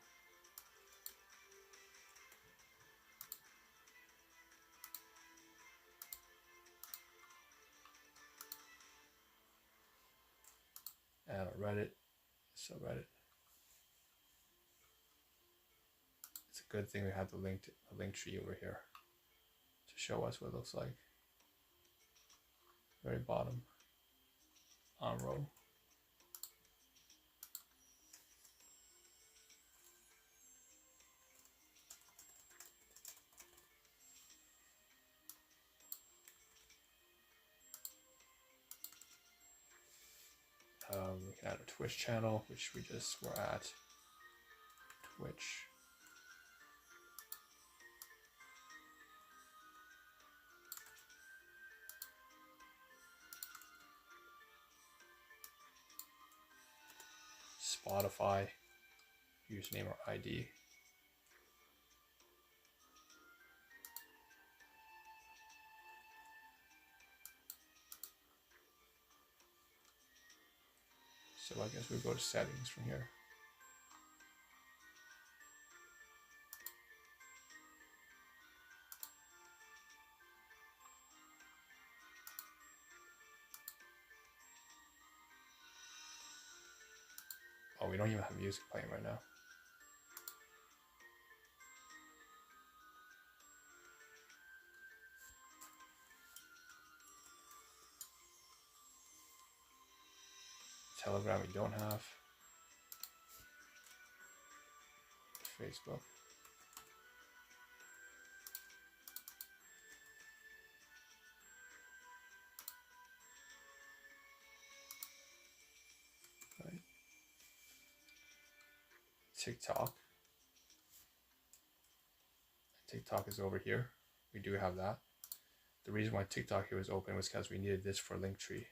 And Reddit, subreddit. It's a good thing we have the link tree over here to show us what it looks like. Very bottom, on row. We can add a Twitch channel, which we just were at. Twitch. Spotify, username or ID. So I guess we go to settings from here. Oh, we don't even have music playing right now. Telegram we don't have. Facebook. Right. TikTok. TikTok is over here. We do have that. The reason why TikTok here was open was because we needed this for Linktree.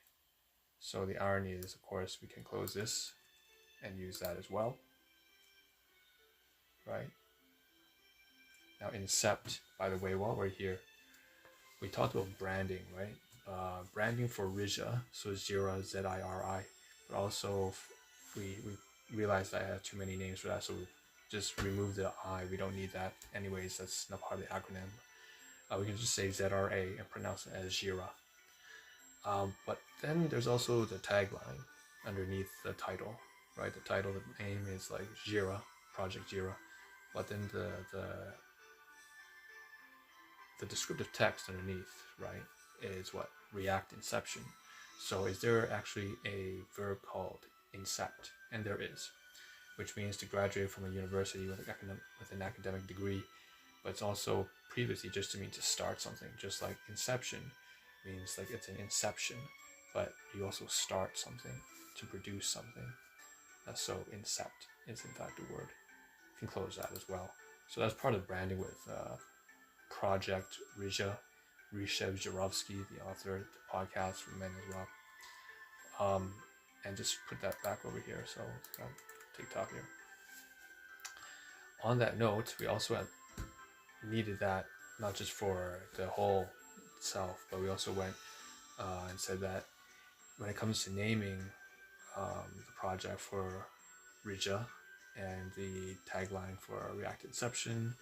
So the irony is, of course, we can close this and use that as well. Right? Now, Incept, by the way, while we're here, we talked about branding, right? Branding for Rija, so ZRA, ZIRI, but also we realized I had too many names for that, so we just remove the I. We don't need that. Anyways, that's not part of the acronym. We can just say ZRA and pronounce it as Jira. But then there's also the tagline underneath the title, right? The title, the name is like Jira, Project Jira, but then the descriptive text underneath, right, is what? React inception. So is there actually a verb called incept? And there is, which means to graduate from a university with an academic degree, but it's also previously just to mean to start something, just like inception means like it's an inception, but you also start something to produce something. So incept is in fact the word. You can close that as well. So that's part of branding with Project Rija, Rishev Jurovsky, the author of the podcast for men as well. And just put that back over here. So TikTok here. On that note, we also needed that not just for the whole itself, but we also went and said that when it comes to naming the project for Rija and the tagline for Reactive Inception,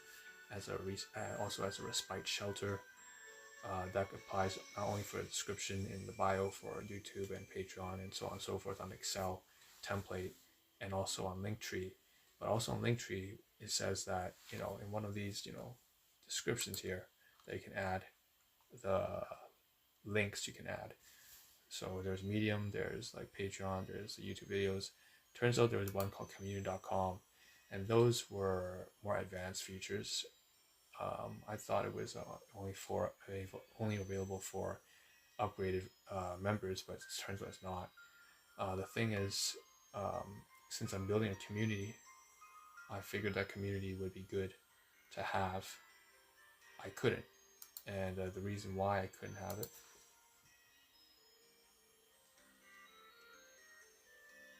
also as a respite shelter, that applies not only for a description in the bio for YouTube and Patreon and so on and so forth on Excel template, and also on Linktree, but also on Linktree it says that, you know, in one of these, you know, descriptions here, that you can add the links you can add. So there's Medium, there's like Patreon, there's the YouTube videos. Turns out there was one called community.com, and those were more advanced features. I thought it was only available for upgraded members, but it turns out it's not. The thing is, since I'm building a community, I figured that community would be good to have. I couldn't, and the reason why I couldn't have it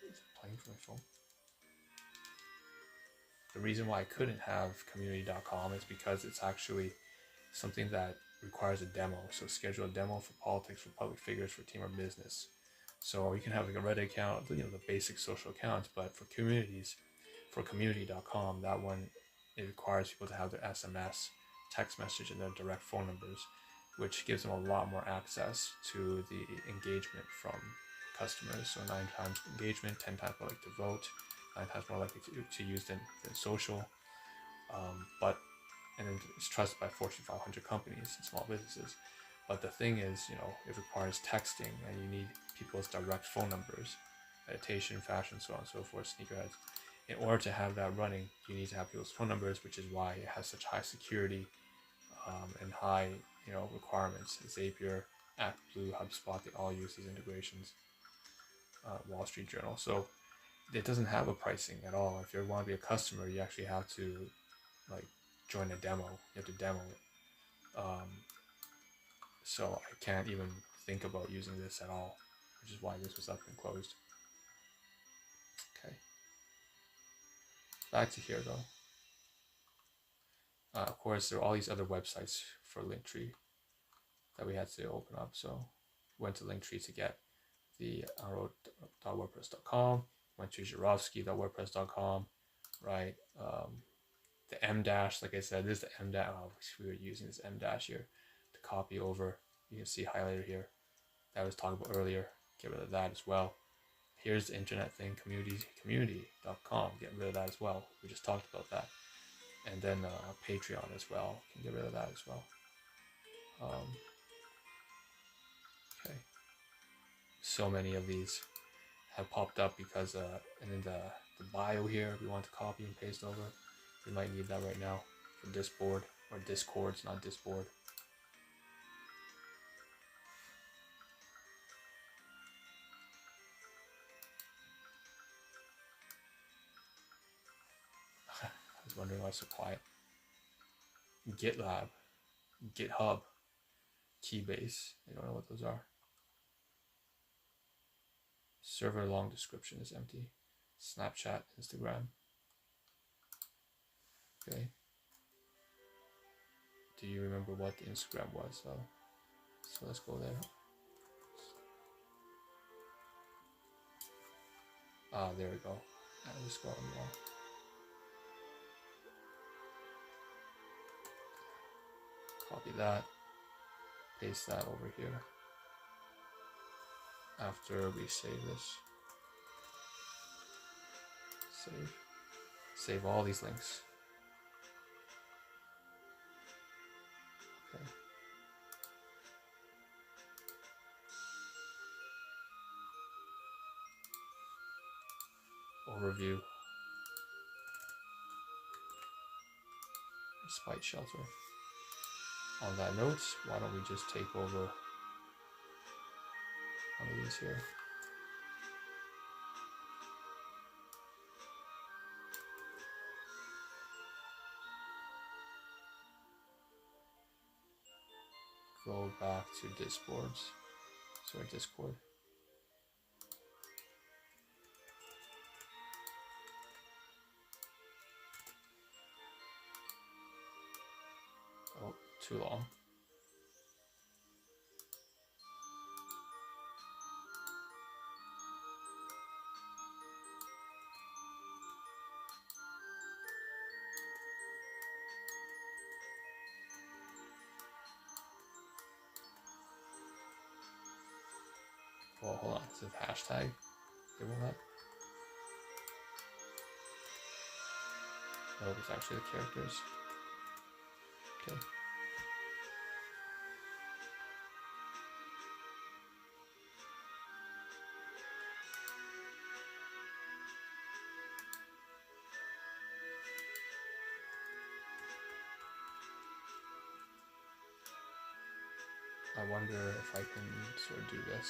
is it playing for my phone. The reason why I couldn't have community.com is because it's actually something that requires a demo. So schedule a demo for politics, for public figures, for team or business. So you can have like a Reddit account, you know, the basic social accounts, but for communities, for community.com, that one, it requires people to have their SMS, text message, and their direct phone numbers, which gives them a lot more access to the engagement from customers. So 9 times engagement, 10 times more likely to vote, 9 times more likely to use than social. And then it's trusted by Fortune 500 companies and small businesses. But the thing is, you know, it requires texting, and you need people's direct phone numbers, meditation, fashion, so on and so forth, sneakerheads. In order to have that running, you need to have people's phone numbers, which is why it has such high security and high, you know, requirements. Zapier, ActBlue, HubSpot, they all use these integrations. Wall Street Journal. So it doesn't have a pricing at all. If you want to be a customer, you actually have to like join a demo. You have to demo it. So I can't even think about using this at all, which is why this was up and closed. Okay. Back to here though. Of course, there are all these other websites for Linktree that we had to open up. So went to Linktree to get the unroad.wordpress.com, went to Zharovsky.wordpress.com, right? The M dash, like I said, this is the M dash. Oh, we were using this M dash here to copy over. You can see highlighter here that I was talking about earlier. Get rid of that as well. Here's the internet thing, community.com. Get rid of that as well. We just talked about that. And then Patreon as well. Can get rid of that as well. Okay. So many of these have popped up because, and in the bio here, we want to copy and paste over. We might need that right now for Discord or Discords, not Discord. I was wondering why it's so quiet. GitLab, GitHub, Keybase. I don't know what those are. Server long description is empty. Snapchat, Instagram. Okay. Do you remember what the Instagram was? So let's go there. Ah, there we go. Just go on the wall. Copy that. Paste that over here. After we save this. Save all these links. Okay. Overview. Respite shelter. On that note, why don't we just take over one of these here. Go back to Discords. Sorry, Discord. Oh, too long. Well, hold on. Is it hashtag? Given that? No, it's actually the characters. Okay. I wonder if I can sort of do this.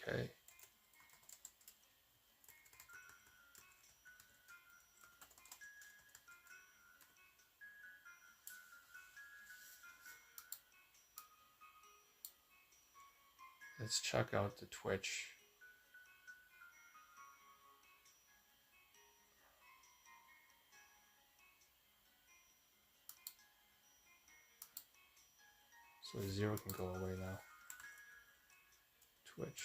Okay. Let's check out the Twitch. So 0 can go away now. Twitch.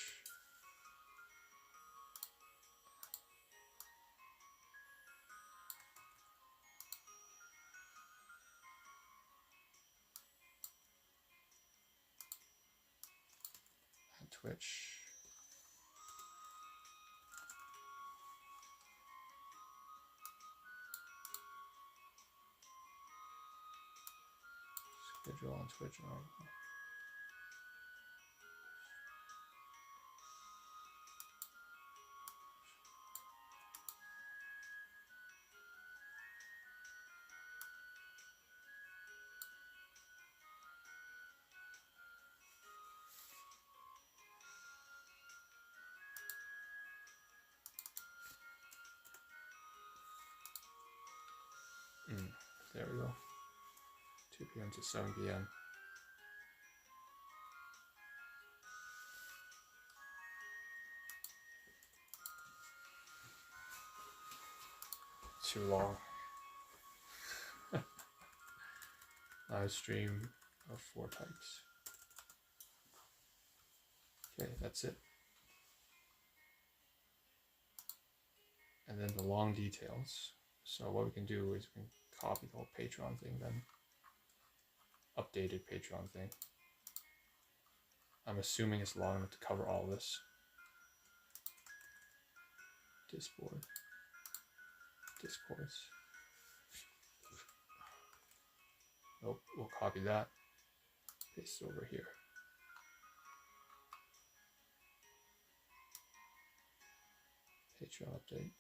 Twitch. Schedule on Twitch. There we go. 2 p.m. to 7 p.m. Too long. Live stream of 4 types. Okay, that's it. And then the long details. So what we can do is we can copy the whole Patreon thing then. Updated Patreon thing. I'm assuming it's long enough to cover all this. Discord. Discourse. Nope, we'll copy that. Paste it over here. Patreon update.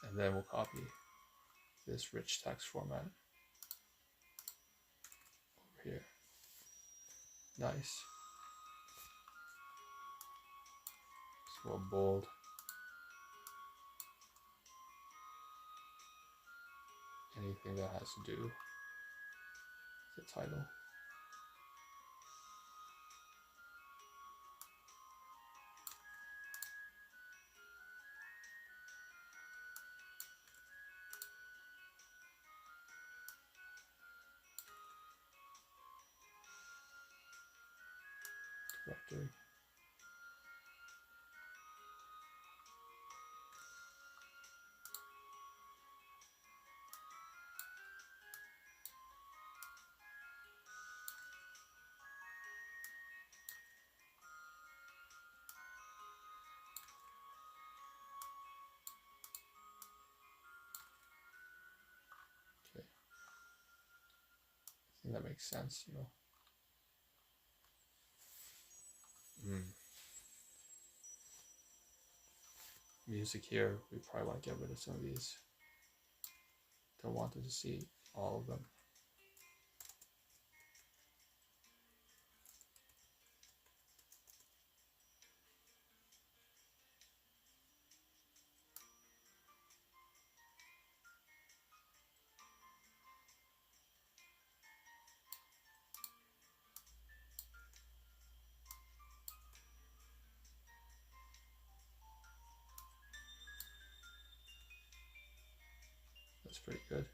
And then we'll copy this rich text format over here. Nice. So we'll bold. Anything that has to do with the title. Directory. Okay. I think that makes sense, you know. Music here, we probably want to get rid of some of these. Don't want them to see all of them. That's pretty good.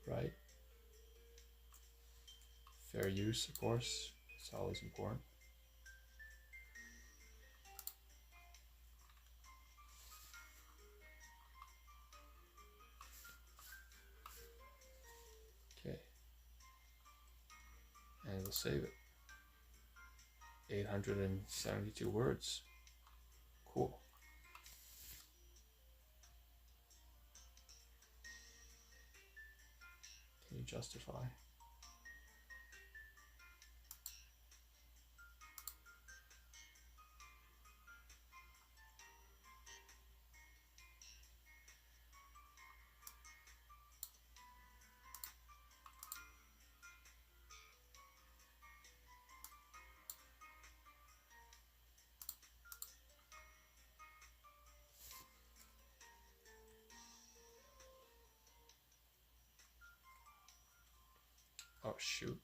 Right? Fair use, of course. It's always important. Okay. And we'll save it. 872 words. Cool. Can you justify? Oh, shoot.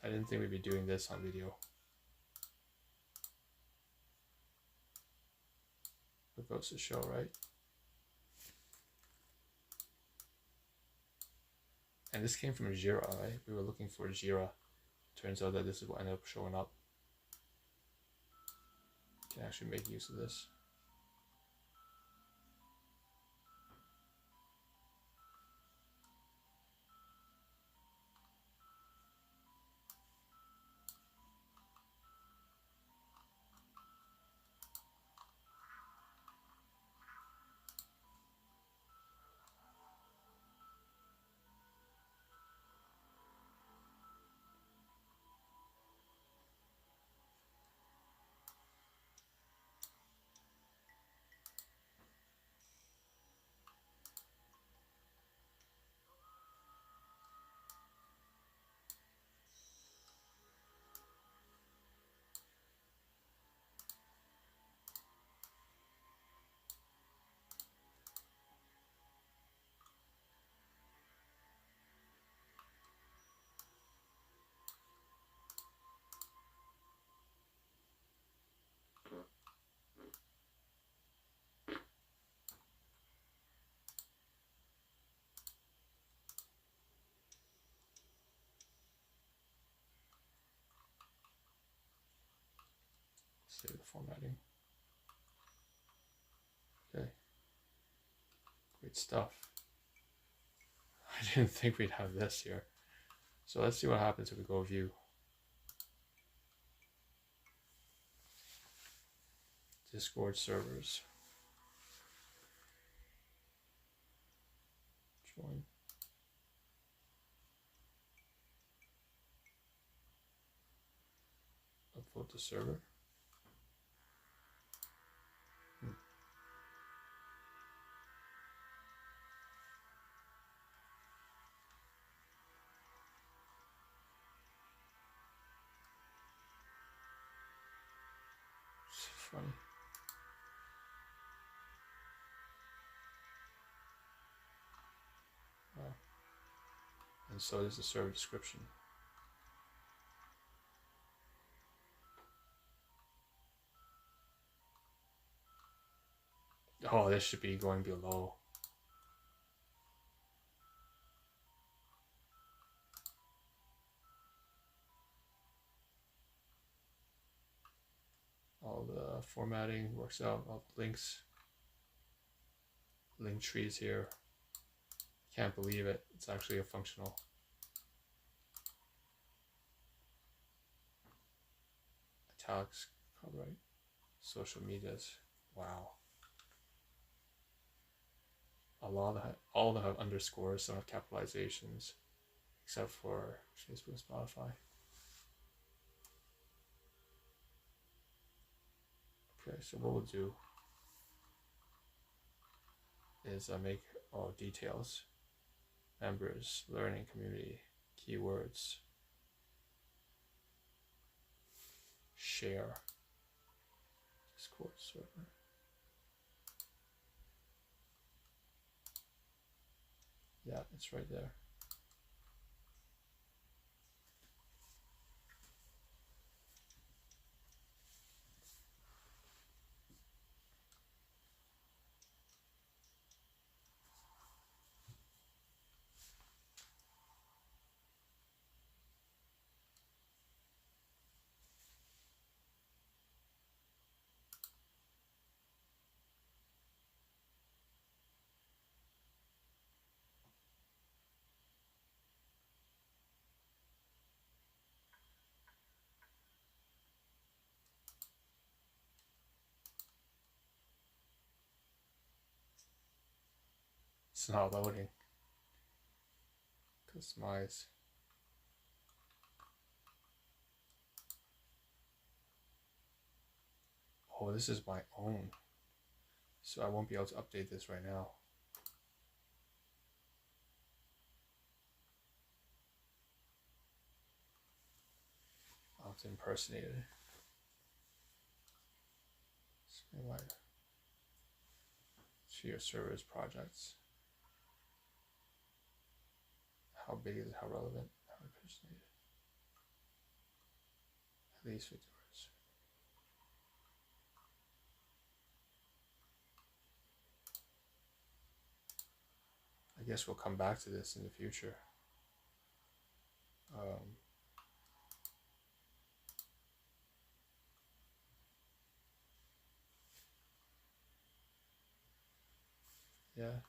I didn't think we'd be doing this on video. What goes to show, right? And this came from ZRA, right? We were looking for ZRA. Turns out that this is what ended up showing up. Can actually make use of this. Save the formatting. Okay. Great stuff. I didn't think we'd have this here. So let's see what happens if we go view. Discord servers. Join. Upload the server. It's funny. Wow. And so there's the server description. Oh, this should be going below. All the formatting works out, all the links. Link trees here. Can't believe it. It's actually a functional. Italics, copyright, social medias. Wow. All of them have underscores, some have capitalizations, except for Facebook and Spotify. Okay, so what we'll do is make all details, members, learning community, keywords, share, Discord server. Yeah, it's right there. It's not loading. Customize. Oh, this is my own. So I won't be able to update this right now. I'll have to impersonate it. To your servers projects. How big is it? How relevant? How impersonated? Least victorious. I guess we'll come back to this in the future. Yeah.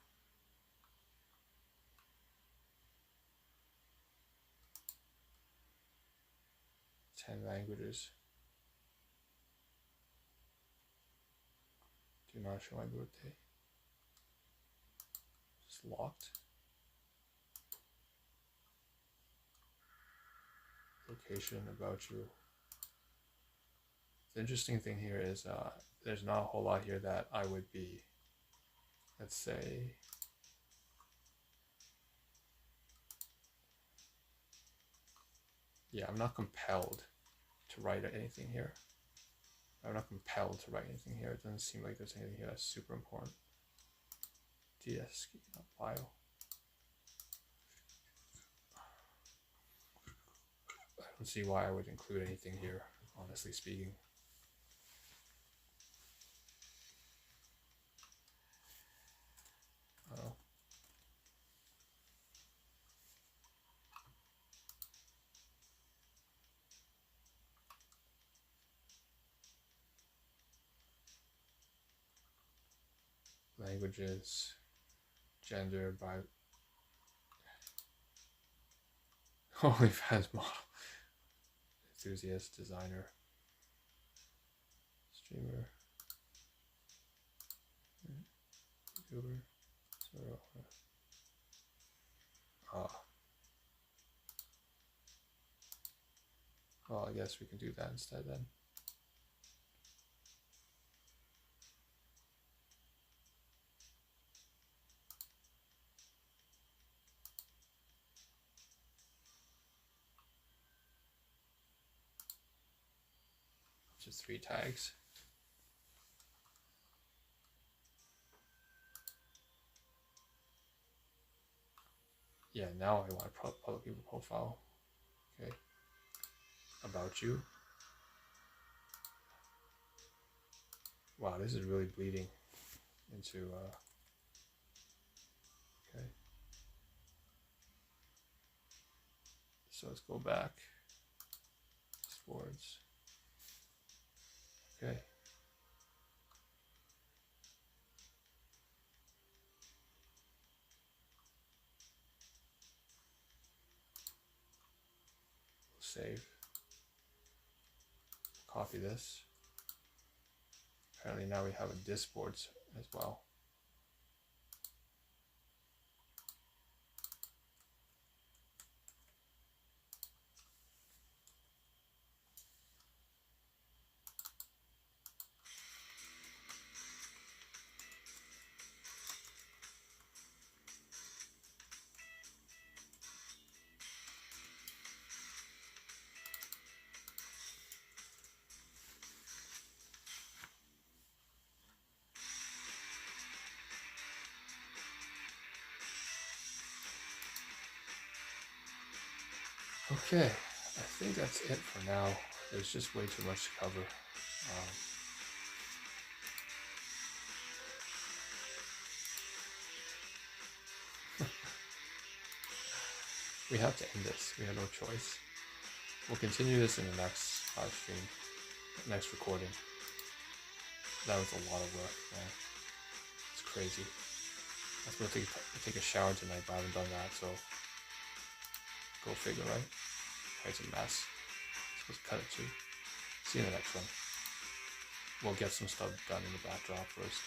10 languages. Do not show my birthday. It's locked. Location, about you. The interesting thing here is there's not a whole lot here that I would be, let's say, yeah, I'm not compelled to write anything here. I'm not compelled to write anything here. It doesn't seem like there's anything here that's super important. DS, not bio. I don't see why I would include anything here, honestly speaking. Languages, gender, by OnlyFans model, enthusiast, designer, streamer, YouTuber, well, I guess we can do that instead then. Just 3 tags. Yeah, now I want a public people profile. Okay. About you. Wow, this is really bleeding into okay. So let's go back. Sports. Okay. Save. Copy this. Apparently now we have a Discord as well. Okay, I think that's it for now. There's just way too much to cover. We have to end this. We have no choice. We'll continue this in the next live stream, next recording. That was a lot of work, man. It's crazy. I was supposed to take a shower tonight, but I haven't done that, so go figure, right? It's a mess. I'm supposed to cut it too. See you in the next one. We'll get some stuff done in the backdrop first.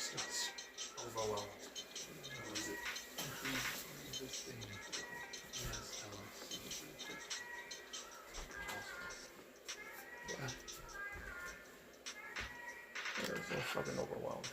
just overwhelmed. What is it? Read this thing. Yes, yeah. They're so fucking overwhelmed.